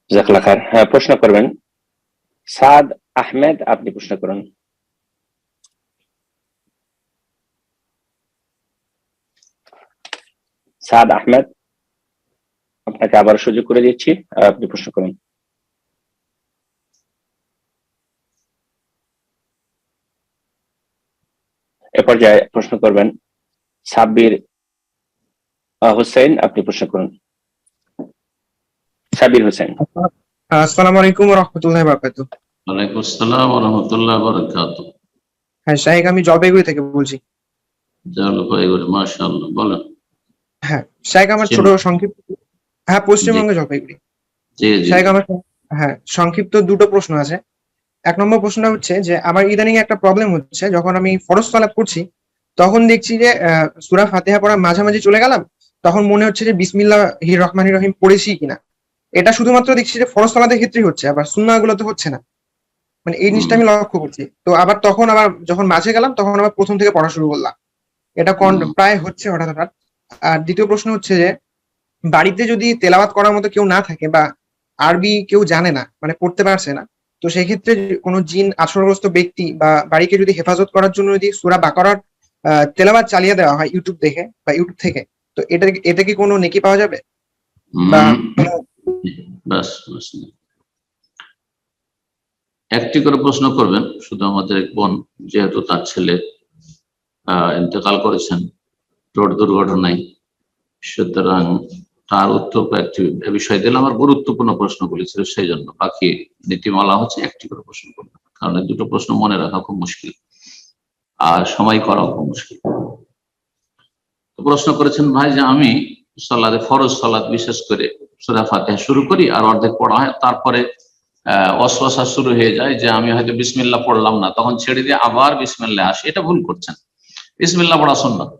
জাযাকাল্লাহ খায়ের। হ্যাঁ, প্রশ্ন করবেন সাদ আহমেদ, আপনি প্রশ্ন করুন। সাদ আহমেদ, আপনাকে আবার সুযোগ করে দিচ্ছি, আপনি প্রশ্ন করুন। এ পর্যায়ে প্রশ্ন করবেন সাব্বির হোসেন, আপনি প্রশ্ন করুন। সাব্বির হোসেন। আসসালামু আলাইকুম ওয়া রাহমাতুল্লাহি ওয়া বারাকাতুহু। ওয়ালাইকুম আসসালাম ওয়া রাহমাতুল্লাহি ওয়া বারাকাতুহু। হ্যাঁ শাহেখ, আমি জলপাইগুড়ি থেকে বলছি। জলপাইগুড়ি, মাশাআল্লাহ, বলেন। হ্যাঁ শাহেখ, আমার ছোট সংক্ষিপ্ত, হ্যাঁ পশ্চিমবঙ্গে জলপাইগুড়ি। জি জি। শাহেখ, আমার হ্যাঁ সংক্ষিপ্ত দুটো প্রশ্ন আছে। এক নম্বর প্রশ্নটা হচ্ছে যে আমার ইদানিং একটা প্রবলেম হচ্ছে, যখন আমি ফরজ সালাত করছি তখন দেখছি যে সূরা ফাতিহা পড়ার মাঝামাঝি চলে গেলাম, তখন মনে হচ্ছে যে বিসমিল্লাহির রহমানির রহিম পড়েছি কিনা। এটা শুধুমাত্র দেখছি যে ফরজ সালাতের ক্ষেত্রেই হচ্ছে, আবার সুন্নাহগুলোতে হচ্ছে না। মানে এই জিনিসটা আমি লক্ষ্য করছি। তো আবার তখন আবার যখন মাঝে গেলাম তখন আবার প্রথম থেকে পড়া শুরু করলাম। এটা প্রায় হচ্ছে হঠাৎ হঠাৎ। আর দ্বিতীয় প্রশ্ন হচ্ছে যে বাড়িতে যদি তেলাওয়াত করার মতো কেউ না থাকে বা আরবি কেউ জানে না, মানে পড়তে পারছে না, তো সেক্ষেত্রে কোনো জিন আসরগ্রস্ত ব্যক্তি বা বাড়িকে যদি হেফাজত করার জন্য যদি সূরা বাকারার তেলাওয়াত চালিয়ে দেওয়া হয় ইউটিউব দেখে বা ইউটিউব থেকে, তো এতে কি কোনো নেকি পাওয়া যাবে? বা ব্যাস ব্যাস। একটি করে প্রশ্ন করবেন শুধু। আমাদের এক বোন, যেহেতু তার ছেলে ইন্তেকাল করেছেন রোড দুর্ঘটনায়, সুতরাং তার উত্তর কয়েকটি বিষয় দিলে আমার গুরুত্বপূর্ণ প্রশ্নগুলি ছিল, সেই জন্য বাকি নীতিমালা হচ্ছে একটি করে প্রশ্ন করবেন, কারণ এই দুটো প্রশ্ন মনে রাখা খুব মুশকিল আর সময় করাও খুব মুশকিল। প্রশ্ন করেছেন ভাই যে আমি সালাতে, ফরজ সালাত বিশেষ করে সূরা ফাতিহা শুরু করি আর অর্ধেক পড়া হয়, তারপরে ওয়াসওয়াসা শুরু হয়ে যায় যে আমি হয়তো বিসমিল্লাহ পড়লাম না, তখন ছেড়ে দিয়ে আবার বিসমিল্লাহ আসি। এটা ভুল করছেন। বিসমিল্লাহ পড়া সুন্নাত।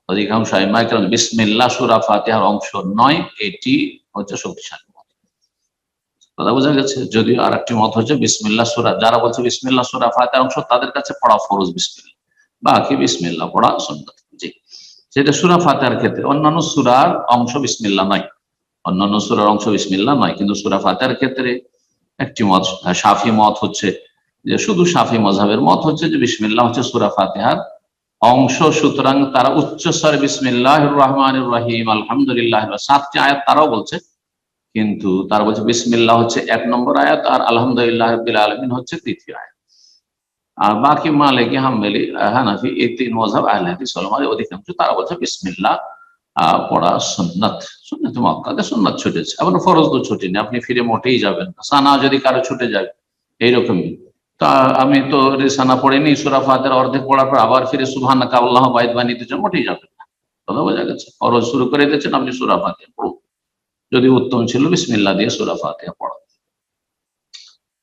অধিকাংশ আইম্মায়ে কেরাম বিসমিল্লাহ সূরা ফাতিহার অংশ নয়, এটি হচ্ছে শক্তিশালী মত। কথা বোঝা গেছে? যদিও আর একটি মত হচ্ছে বিসমিল্লাহ সূরা, যারা বলছে বিসমিল্লাহ সূরা ফাতিহার অংশ, তাদের কাছে পড়া ফরজ বিসমিল্লাহ, বাকি বিসমিল্লাহ পড়া সুন্নাত। জি, সেটা সূরা ফাতিহার ক্ষেত্রে। অন্যান্য সূরার অংশ বিসমিল্লাহ নয়, অন্যান্য সূরার অংশ বিসমিল্লাহ নয়, কিন্তু সূরা ফাতিহার ক্ষেত্রে একটি মত, শাফি মত হচ্ছে যে, শুধু শাফি মাযহাবের মত হচ্ছে যে বিসমিল্লাহ হচ্ছে সূরা ফাতিহার অংশ। সুতরাং তারা উচ্চস্বরে বিসমিল্লাহির রহমানির রহিম আলহামদুলিল্লাহ 7টি আয়াত তারাও বলছে, কিন্তু তারা বলছে বিসমিল্লাহ হচ্ছে 1 নম্বর আয়াত আর আলহামদুলিল্লাহ রাব্বিল আলামিন হচ্ছে 3য় আয়াত। আর বাকি মালিকি, হাম্বলি, হানাফি, এই 3 মাযহাব আহলে হাদিস ওলামার অধিকাংশ তারা বলছে বিসমিল্লাহ পড়া সুন্নাত। সুন্নাত মুআক্কাদা, সুন্নাত ছুটেছে, আবার ফরজ তো ছুটেনি, আপনি ফিরে মোটেই যাবেন না। সানা যদি কারো ছুটে যায় এইরকমই, তা আমি তো রিসানা পড়িনি, সূরা ফাতিহার অর্ধেক পড়ার পর আবার ফিরে সুবহানাকা আল্লাহুম্মা বাইত বানিয়ে দিতে মোটেই যাবেন না। কথা বোঝা গেছে? ফরজ শুরু করে দিয়েছেন, আপনি সূরা ফাতিহা পড়ুন। যদি উত্তম ছিল বিসমিল্লাহ দিয়ে সূরা ফাতিহা পড়া।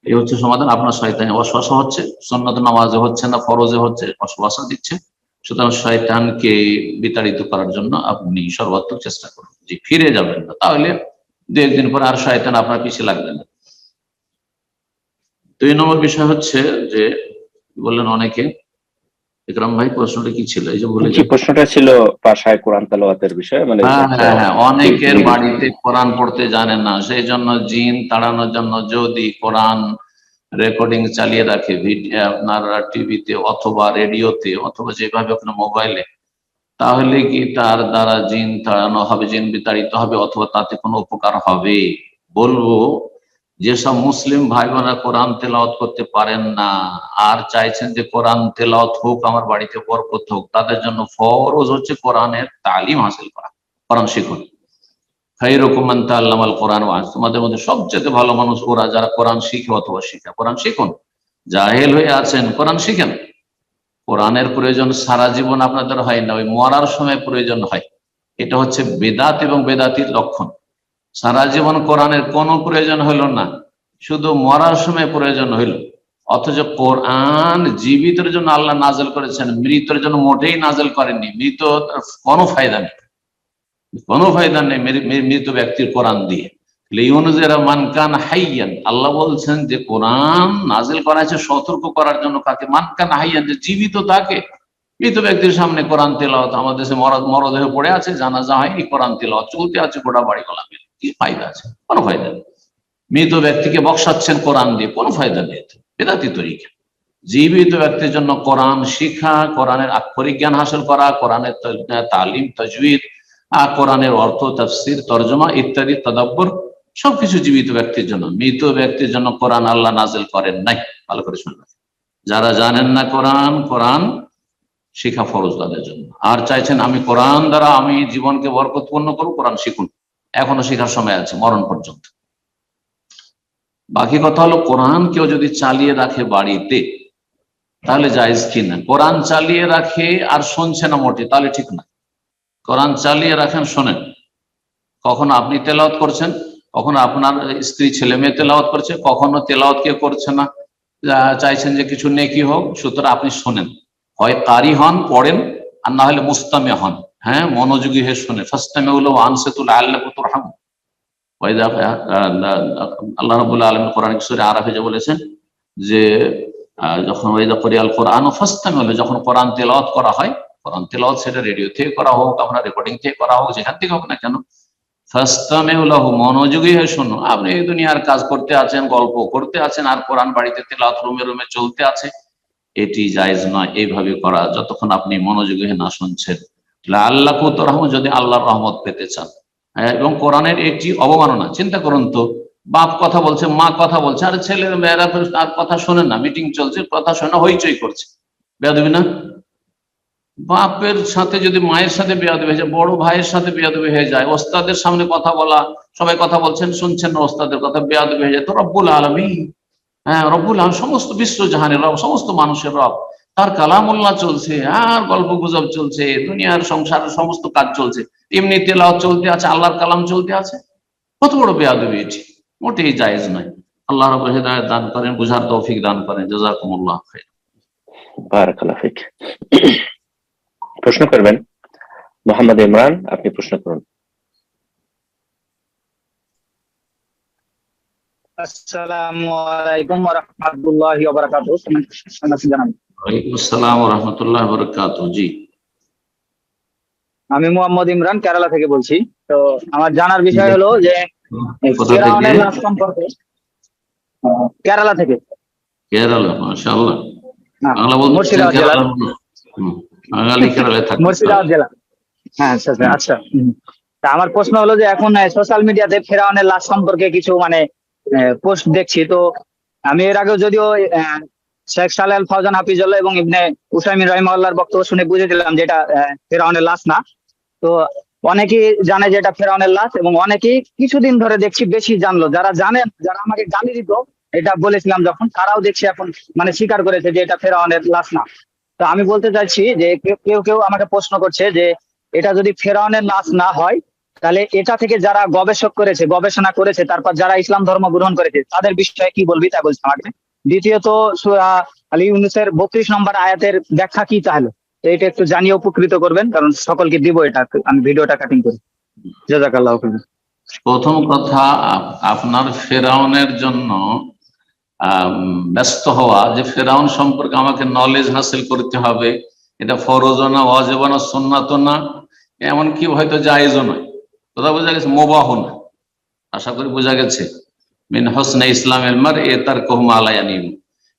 এই হচ্ছে সমাধান। আপনার শয়তানি ওয়াসওয়াসা হচ্ছে, সুন্নাত নামাজে হচ্ছে না, ফরজে হচ্ছে, ওয়াসওয়াসা দিচ্ছে। সুতরাং শয়তানকে বিতাড়িত করার জন্য আপনি সর্বাত্মক চেষ্টা করুন, যে ফিরে যাবেন না, তাহলে 2-1 দিন পর আর শয়তান আপনার পিছিয়ে লাগবে না। 2 নম্বর বিষয় হচ্ছে যে বললেন অনেকে, ইকরাম ভাই প্রশ্নটা কি ছিল? এই যে বলে জি, প্রশ্নটা ছিল বাসায় কোরআন তেলাওয়াতের বিষয়ে। মানে হ্যাঁ, অনেকের বাড়িতে কোরআন পড়তে জানেন না, সেই জন্য জিন তাড়ানোর জন্য যদি কোরআন রেকর্ডিং চালিয়ে রাখে আপনার টিভিতে অথবা রেডিওতে অথবা যেভাবে আপনার মোবাইলে, তাহলে কি তার দ্বারা জিন তাড়ানো হবে, জিন বিতাড়িত হবে, অথবা তাতে কোনো উপকার হবে? বলবো, যেসব মুসলিম ভাই বোনেরা কোরআন তেলাওয়াত করতে পারেন না আর চাইছেন যে কোরআন তেলাওয়াত হোক, আমার বাড়িতে বরকত হোক, তাদের জন্য ফরজ হচ্ছে কোরআনের তালিম হাসিল করা, কোরআন শিখুন। খায়রুকুম মান তাআল্লামাল কোরআন ওয়া আল্লামাহু। তোমাদের মধ্যে সবচেয়ে ভালো মানুষ ওরা যারা কোরআন শিখে অথবা শিখে। কোরআন শিখুন। জাহেল হয়ে আছেন, কোরআন শিখেন। কোরআনের প্রয়োজন সারা জীবন আপনাদের হয় না, ওই মরার সময় প্রয়োজন হয়। এটা হচ্ছে বেদাত এবং বেদাতির লক্ষণ। সারা জীবন কোরআনের কোনো প্রয়োজন হইল না, শুধু মরার সময় প্রয়োজন হইল। অথচ কোরআন জীবিতের জন্য আল্লাহ নাজেল করেছেন, মৃতের জন্য মোটেই নাজেল করেননি। মৃত কোনো ফায়দা নেই, কোনো ফায়দা নেই মৃত ব্যক্তির কোরআন দিয়ে। মানকান হাইয়ান, আল্লাহ বলছেন যে কোরআন নাজিল করা হয়েছে সতর্ক করার জন্য। কাকে? মানকান হাইয়ান, যে জীবিত তাকে। মৃত ব্যক্তির সামনে কোরআন তেলাওয়াত, আমাদের দেশে মরদেহ পড়ে আছে, জানাজা হয়নি, কোরআন তেলাওয়াত চলতে আছে গোটা বাড়ি গলা মিলে। কি ফায়দা আছে? কোনো ফায়দা নেই। মৃত ব্যক্তিকে বক্সাচ্ছেন কোরআন দিয়ে, কোনো ফায়দা নেই, বেদাতি তরিকা। জীবিত ব্যক্তির জন্য কোরআন শিখা, কোরআনের আক্ষরিক জ্ঞান হাসিল করা, কোরআনের তালিম, তাজউইদ, কোরআনের অর্থ, তাফসির, তর্জমা ইত্যাদি তাদাব্বুর সবকিছু জীবিত ব্যক্তির জন্য। মৃত ব্যক্তির জন্য কোরআন আল্লাহ নাজিল করেন নাই। ভালো করে শুনবেন, যারা জানেন না কোরআন শিখা ফরজ তাদের জন্য। আর চাইছেন আমি কোরআন দ্বারা আমি জীবনকে বরকতপূর্ণ করব, কোরআন শিখুন, এখনো শেখার সময় আছে মরণ পর্যন্ত। বাকি কথা হলো কোরআন কেউ যদি চালিয়ে রাখে বাড়িতে তাহলে জায়েজ কিনা। কোরআন চালিয়ে রাখে আর শুনছে না মোটে, তাহলে ঠিক না। কোরআন চালিয়ে রাখেন, শোনেন, কখনো আপনি তেলাওয়াত করছেন, কখনো আপনার স্ত্রী ছেলে মেয়ে তেলাওয়াত করছে, কখনো তেলাওয়াত কেউ করছে না, চাইছেন যে কিছু নেকি হোক, সুতরাং আপনি শোনেন, হয় কারি হন পড়েন, আর না হলে মুস্তামে হন, হ্যাঁ মনোযোগী হয়ে শুনে। ফাস্তামিউ লাহু ওয়া আনসিতু লাআল্লাকুম তুরহামুন। আল্লাহ রাব্বুল আলামিন কোরআন সূরা আরাফে যে বলেছেন যে যখন ওয়াইদা কুরিয়াল কোরআন ফাস্তামিউ লাহু, যখন কোরআন তেলাওয়াত করা হয়, কোরআন তেলাওয়াত সেটা রেডিও থেকে করা হোক, আপনার রেকর্ডিং থেকে করা হোক, যেখান থেকে হোক না কেন, ফাস্তামিউ লাহু মনোযোগী হয়ে শুনুন। আপনি এই দুনিয়ার কাজ করতে আছেন, গল্প করতে আছেন, আর কোরআন বাড়িতে তেলাওয়াত রুমে রুমে চলতে আছে, এটি জায়েজ নয় এইভাবে করা, যতক্ষণ আপনি মনোযোগী হয়ে না শুনছেন। লাআল্লাকুম তুরহামুন, যদি আল্লাহর রহমত পেতে চান। এবং কোরআনের একটি অবমাননা, চিন্তা করুন তো, বাপ কথা বলছে, মা কথা বলছে, আর ছেলের মেয়েরা তার কথা শোনেন না, মিটিং চলছে, কথা শোনা হইচই করছে, বেয়াদবি না? বাপের সাথে যদি মায়ের সাথে বেয়াদবি হয়ে যায়, বড় ভাইয়ের সাথে বেয়াদবি হয়ে যায়, ওস্তাদের সামনে কথা বলা, সবাই কথা বলছেন শুনছেন না, ওস্তাদের কথা বেয়াদবি হয়ে যায়, তো রব্বুল আলামিন, হ্যাঁ রব্বুল আলামিন সমস্ত বিশ্ব জাহানের রব, সমস্ত মানুষের রব, তার কালামুল্লাহ চলছে, আর গল্প গুজব চলছে, দুনিয়ার সংসারের সমস্ত কাজ চলছে, এমনি তেলাওয়াত চলতে আছে, আল্লাহর কালাম চলতে আছে, কত বড় বেয়াদবি এটি, মোটেই জায়েজ নয়। আল্লাহ রাব্বুল হিদায়াত দান করেন, বুঝার তৌফিক দান করেন। জাযাকুমুল্লাহ খাইর। বারাকাল্লাহু ফিক। প্রশ্ন করবেন মোহাম্মদ ইমরান, আপনি প্রশ্ন করুন। আসসালামু আলাইকুম ওয়া রাহমাতুল্লাহি ওয়া বারাকাতুহু। ওয়ালাইকুম আসসালাম ওয়া রাহমাতুল্লাহি ওয়া বারাকাতুহু। জি, আমি মোহাম্মদ ইমরান কেরালা থেকে বলছি। তো আমার জানার বিষয় হলো যে ফিরআউনের লাশ সম্পর্কে। কেরালা থেকে। কেরালা, মাশাআল্লাহ। বাংলা বলতে মুর্শিদাবাদ জেলা। বাঙালি কেরালায় থাকে। মুর্শিদাবাদ জেলা। হ্যাঁ, আচ্ছা। তা আমার প্রশ্ন হলো যে এখন সোশ্যাল মিডিয়াতে ফিরআউনের লাশ সম্পর্কে কিছু পোস্ট দেখছি। তো আমি এর আগেও যদিও শেখ সালেহ আল ফাওজান হাফিজুল্লাহ এবং ইবনে উসাইমিন রাহিমাহুল্লাহর বক্তব্য শুনে বুঝে দিলাম যে এটা ফিরআউনের লাশ না। তো অনেকেই জানে যে এটা ফিরআউনের লাশ, এবং অনেকেই কিছুদিন ধরে দেখছি বেশি জানলো, যারা জানেন, যারা আমাকে গালি দিত এটা বলেছিলাম যখন, তারাও দেখছি এখন স্বীকার করেছে যে এটা ফিরআউনের লাশ না। তো আমি বলতে চাইছি যে কেউ আমাকে প্রশ্ন করছে যে এটা যদি ফিরআউনের লাশ না হয়, তাহলে এটা থেকে যারা গবেষণা করেছে, তারপর যারা ইসলাম ধর্ম গ্রহণ করেছে, তাদের বিষয়ে কি বলবি তা বলছি আমাকে। দ্বিতীয়ত সূরা আল ইউনূসের 32 নম্বর আয়াতের ব্যাখ্যা কি তাহলে, তো এটা একটু জানিয়ে উপকৃত করবেন, কারণ সকলকে দিব এটা, আমি ভিডিওটা কাটিং করি। জাযাকাল্লাহু খাইরান। প্রথম কথা, আপনার ফেরাউনের জন্য ব্যস্ত হওয়া, যে ফেরাউন সম্পর্কে আমাকে নলেজ হাসিল করতে হবে, এটা ফরজ না, ওয়াজিব না, সুন্নাত না, এমনকি হয়তো জায়েজও নয়, কথা বোঝা গেছে, মুবাহ না, আশা করি বোঝা গেছে। মিন হুসনে ইসলামিল মারই তারকুহু মা লা ইয়ানিহু,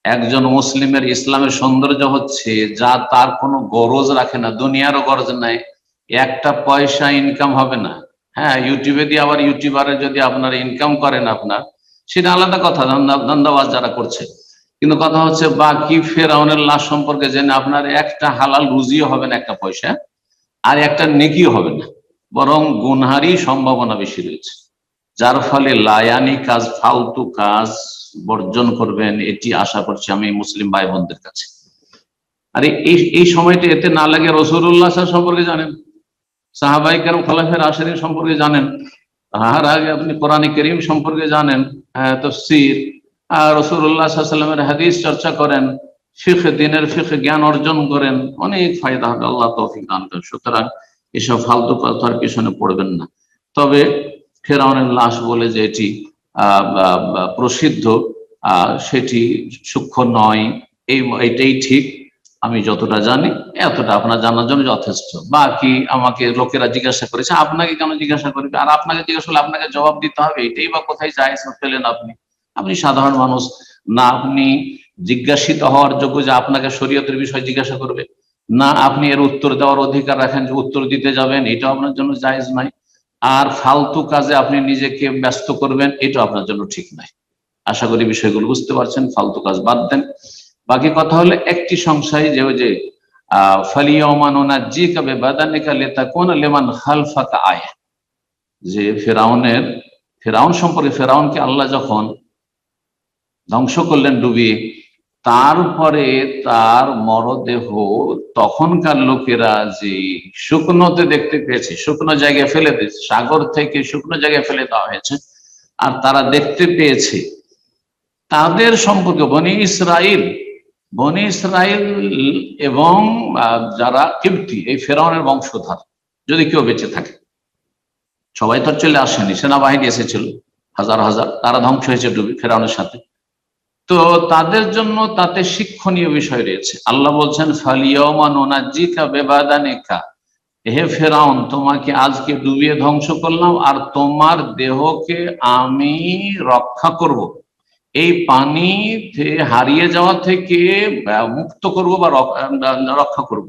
একজন মুসলিমের ইসলামের সৌন্দর্য হচ্ছে যা তার কোনো গরজ রাখে না, দুনিয়ারও গরজ নাই, একটা পয়সা ইনকাম হবে না। হ্যাঁ, ইউটিউবে দিয়ে আবার ইউটিউবারে যদি আপনার ইনকাম করেন আপনার, সেটা আলাদা কথা, ধান্দাবাজ যারা করছে। কিন্তু কথা হচ্ছে বাকি ফেরাউনের লাশ সম্পর্কে জেনে আপনার একটা হালাল রুজিও হবে না, একটা পয়সা, আর একটা নেকিও হবে না, বরং গুনহারই সম্ভাবনা বেশি রয়েছে। যার ফলে লায়ানি কাজ, ফালতু কাজ বর্জন করবেন, এটি আশা করছি আমি মুসলিম ভাই বোনদের কাছে। আর এই সময়টা এতে না লাগে রাসূলুল্লাহ সম্পর্কে জানেন, সাহাবায়ে কেরাম খোলাফায়ে রাশিদিন সম্পর্কে জানেন, তার আগে আপনি কোরআনে কারীম সম্পর্কে জানেন, তাফসীর, রাসূলুল্লাহ সাল্লাল্লাহু আলাইহি ওয়াসাল্লামের হাদিস চর্চা করেন, ফিকহ, দিনের ফিকহ জ্ঞান অর্জন করেন, অনেক ফায়দা হবে, আল্লাহ তৌফিক দান করেন। সুতরাং এসব ফালতু কথার পিছনে পড়বেন না। তবে ফেরাউনের লাশ বলে যে এটি প্রসিদ্ধ, সেটি সূক্ষ্ম নয়, এটাই ঠিক। আমি যতটা জানি এতটা আপনার জানার জন্য যথেষ্ট। বাকি আমাকে লোকেরা জিজ্ঞাসা করেছে, আপনাকে কেন জিজ্ঞাসা করবে? আর আপনাকে জিজ্ঞাসা করলে আপনাকে জবাব দিতে হবে, এটাই বা কোথায় জায়েজ পেলেন আপনি? আপনি সাধারণ মানুষ না, আপনি জিজ্ঞাসিত হওয়ার যোগ্য যে আপনাকে শরীয়তের বিষয় জিজ্ঞাসা করবে, না আপনি এর উত্তর দেওয়ার অধিকার রাখেন যে উত্তর দিতে যাবেন, এটা আপনার জন্য জায়েজ নাই। আর ফালতু কাজে আপনি নিজেকে ব্যস্ত করবেন, এটা আপনার জন্য ঠিক নাই। আশা করি বিষয়গুলো বুঝতে পারছেন, ফালতু কাজ বাদ দেন। বাকি কথা হলো একটি সংশয়, যে ওই যে ফালিয়াউমানুনাজ্জিকা বিবাদানিকা লিতাকুনা লিমান খালফাকা আয়া, যে ফেরাউন সম্পর্কে, ফেরাউনকে আল্লাহ যখন ধ্বংস করলেন ডুবিয়ে, তারপরে তার মরদেহ তখনকার লোকেরা যে শুকনোতে দেখতে পেয়েছে, শুকনো জায়গায় ফেলে দিয়েছে, সাগর থেকে শুকনো জায়গায় ফেলে দেওয়া হয়েছে, আর তারা দেখতে পেয়েছে, তাদের সম্পর্কে বনি ইসরাইল এবং যারা কিপ্তি, এই ফেরাউনের বংশধর, যদি কেউ বেঁচে থাকে, সবাই তো চলে আসেনি, সেনাবাহিনী এসেছিল হাজার হাজার, তারা ধ্বংস হয়েছে ডুবি ফেরাউনের সাথে। তো তাদের জন্য তাতে শিক্ষণীয় বিষয় রয়েছে। আল্লাহ বলছেন ফালিয়াউমা নুনাজ্জিকা বিবাদানিকা, হে ফেরাউন, তোমাকে আজকে ডুবিয়ে ধ্বংস করলাম আর তোমার দেহকে আমি রক্ষা করব, এই পানিতে হারিয়ে যাওয়া থেকে মুক্ত করব বা রক্ষা করব।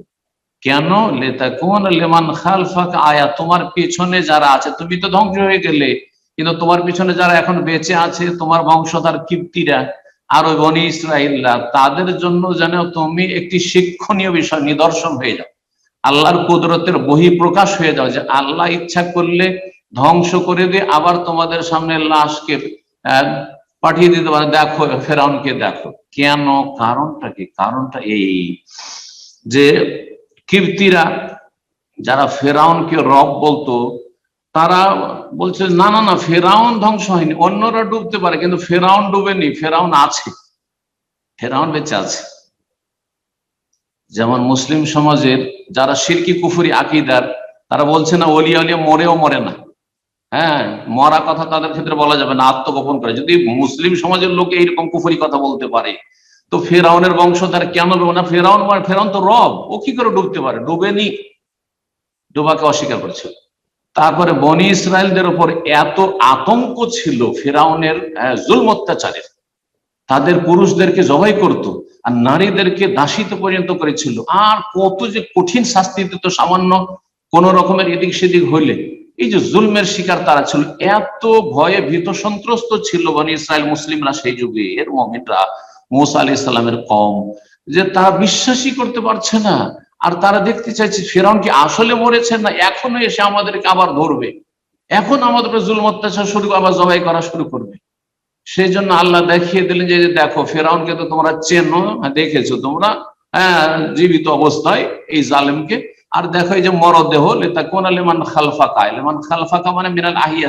কেন? লিতাকুনা লিমান খালফাকা আয়া, তোমার পিছনে যারা আছে, তুমি তো ধ্বংস হয়ে গেলে, কিন্তু তোমার পিছনে যারা এখন বেঁচে আছে, তোমার বংশধর কিপ্তিরা আর ওই বনি ইসরাইলরা, তাদের জন্য যেন তুমি একটি শিক্ষণীয় বিষয়, নিদর্শন হয়ে যাও, আল্লাহর কুদরতের বহিঃপ্রকাশ হয়ে যাও, যে আল্লাহ ইচ্ছা করলে ধ্বংস করে দিয়ে আবার তোমাদের সামনে লাশকে পাঠিয়ে দিতে পারে। দেখো ফেরাউনকে দেখো। কেন? কারণটা কি? কারণটা এই যে কিপ্তিরা যারা ফেরাউনকে রব বলতো, তারা বলছে না না না, ফেরাউন ধ্বংস হয়নি, অন্যরা ডুবতে পারে কিন্তু ফেরাউন ডুবেনি, ফেরাউন আছে, ফেরাউন বেঁচে আছে। যেমন মুসলিম সমাজের যারা শিরকি কুফরি আকীদার, তারা বলছে না ওলিয়া উলিয়া মরেও মরে না। হ্যাঁ, মরা কথা তাদের ক্ষেত্রে বলা যাবে না, আত্মগোপন করে। যদি মুসলিম সমাজের লোক এইরকম কুফরি কথা বলতে পারে, তো ফেরাউনের বংশধর কেন ডুবে না? ফেরাউন তো রব, ও কি করে ডুবতে পারে? ডুবেনি, ডুবাকে অস্বীকার করছে। তারপরে বনি ইসরায়েলদের উপর এত আতঙ্ক ছিল ফেরাউনের জুলম অত্যাচারের, তাদের পুরুষদেরকে জবাই করত আর নারীদেরকে দাসীতে পর্যন্ত করেছিল, আর কত যে কঠিন শাস্তি দিত সামান্য কোন রকমের এদিক সেদিক হইলে। এই যে জুলমের শিকার তারা ছিল, এত ভয়ে ভীত সন্ত্রস্ত ছিল বনি ইসরায়েল মুসলিমরা সেই যুগে, এর মুমিনরা, মুসা আলাইহিস সালামের কওম, যে তারা বিশ্বাসই করতে পারছে না। আর তারা দেখতে চাইছে ফেরাউন কি আসলে মরেছেন না এখনো এসে আমাদেরকে আবার ধরবে, এখন আমাদের জুলম অত্যাচার শুরু, আবার জবাই করা শুরু করবে। সেই জন্য আল্লাহ দেখিয়ে দিলেন যে দেখো ফেরাউনকে তো তোমরা চেনো, দেখেছো তোমরা জীবিত অবস্থায় এই জালেমকে, আর দেখো এই যে মরদেহ, লিতাকুনা লিমান খালফাকা, লিমান খালফাকা মানে মিনাল আহিয়া,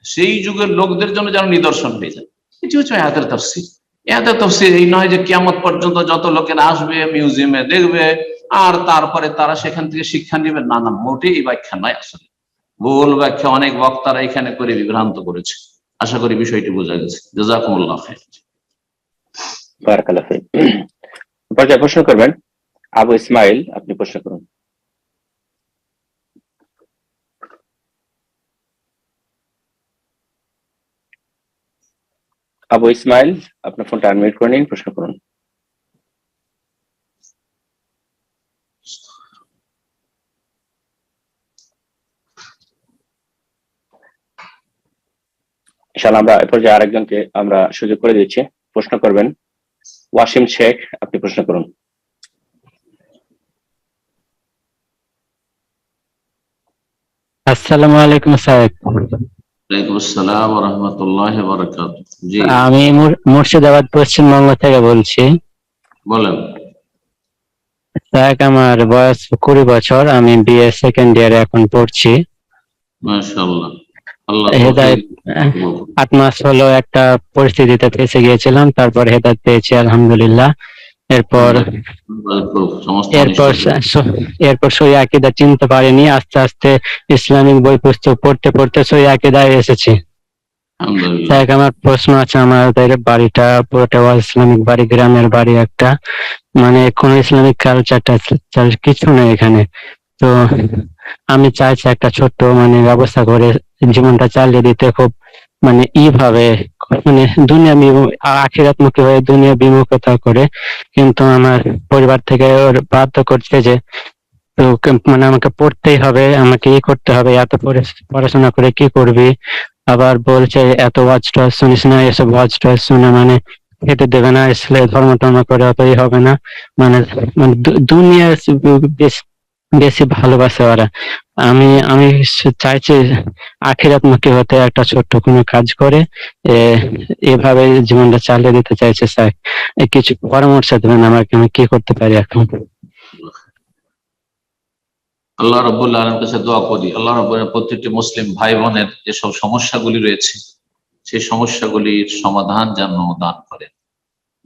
সেই যুগের লোকদের জন্য যেন নিদর্শন হয়ে যায়। এটি হচ্ছে আয়াতের তাফসীর। আয়াতের তাফসীর এই নয় যে কিয়ামত পর্যন্ত যত লোকেরা আসবে মিউজিয়ামে দেখবে আর তারপরে তারা সেখান থেকে শিক্ষা নেবে, না না, মোটেই এই ব্যাখ্যা নয়। আসলে ভুল ব্যাখ্যা অনেক বক্তারা এখানে করে বিভ্রান্ত করেছে। আশা করি বিষয়টি বোঝা গেছে। জাযাকুমুল্লাহ খাইর। বারাকাল্লাহু ফীক। পর্যায়ে প্রশ্ন করবেন আবু ইসমাইল, আপনি প্রশ্ন করুন। আবু ইসমাইল, আপনার ফোনটা আনমিউট করে নিন, প্রশ্ন করুন। ইনশাআল্লাহ আমরা এ পর্যায়ে আরেকজনকে আমরা সুযোগ করে দিচ্ছি, প্রশ্ন করবেন ওয়াসিম শেখ, আপনি প্রশ্ন করুন। আসসালামু আলাইকুম স্যার। ওয়ালাইকুম আসসালাম ওয়া রাহমাতুল্লাহি ওয়া বারাকাতুহু। জি, আমি মুর্শিদাবাদ পশ্চিমবঙ্গ থেকে বলছি। বলেন। স্যার আমার বয়স 20 বছর, আমি বিএ সেকেন্ড ইয়ারে এখন পড়ছি। মাশাআল্লাহ, আল্লাহ হেদায়েত 8 মাস হলো একটা পরিস্থিতিতে ফেসে গিয়েছিলাম, তারপর হেদায়েত পেয়েছি আলহামদুলিল্লাহ। এরপর সহি আকীদা চিনতে পারিনি, আস্তে আস্তে ইসলামিক বই পুস্তক পড়তে পড়তে সহি আকীদায় এসেছি। আলহামদুলিল্লাহ। এক আমার প্রশ্ন আছে, আমাদের বাড়িটা পুরোটা ইসলামিক বাড়ি, গ্রামের বাড়ি একটা, মানে কোনো ইসলামিক কালচার কিছু নেই এখানে। তো আমি চাইছি একটা ছোট্ট মানে ব্যবস্থা করে জীবনটা চালিয়ে দিতে, খুব মানে ভাবে, মানে আখিরাতমুখী হয়ে দুনিয়া বিমুখতা করে। কিন্তু আমার পরিবার থেকে ওর বাধ্য করছে যে তো মানে আমাকে পড়তেই হবে, আমাকে করতে হবে, এত পড়াশোনা করে কি করবি। আবার বলছে এত ওয়াজ টওয়াজ শুনিস না, এসব ওয়াজ টওয়াজ শুনে মানে খেতে দেবে না, ইসলাম ধর্ম টর্ম করে অতই হবে না। মানে মানে দুনিয়া বেশি ভালোবাসে ওরা। আমি আমি চাইছি আখিরাতমুখী হতে, একটা ছোট্ট কোনো কাজ করে এভাবে জীবনটা চালিয়ে দিতে চাইছে। স্যার কিছু পরামর্শ দেবেন আমাকে, আমি কি করতে পারি এখন? আল্লাহ রাব্বুল আলামিনের কাছে দোয়া করি, আল্লাহ রাব্বুল আলামিন প্রত্যেকটি মুসলিম ভাই বোনের যেসব সমস্যাগুলি রয়েছে সেই সমস্যাগুলির সমাধান যেন দান করেন,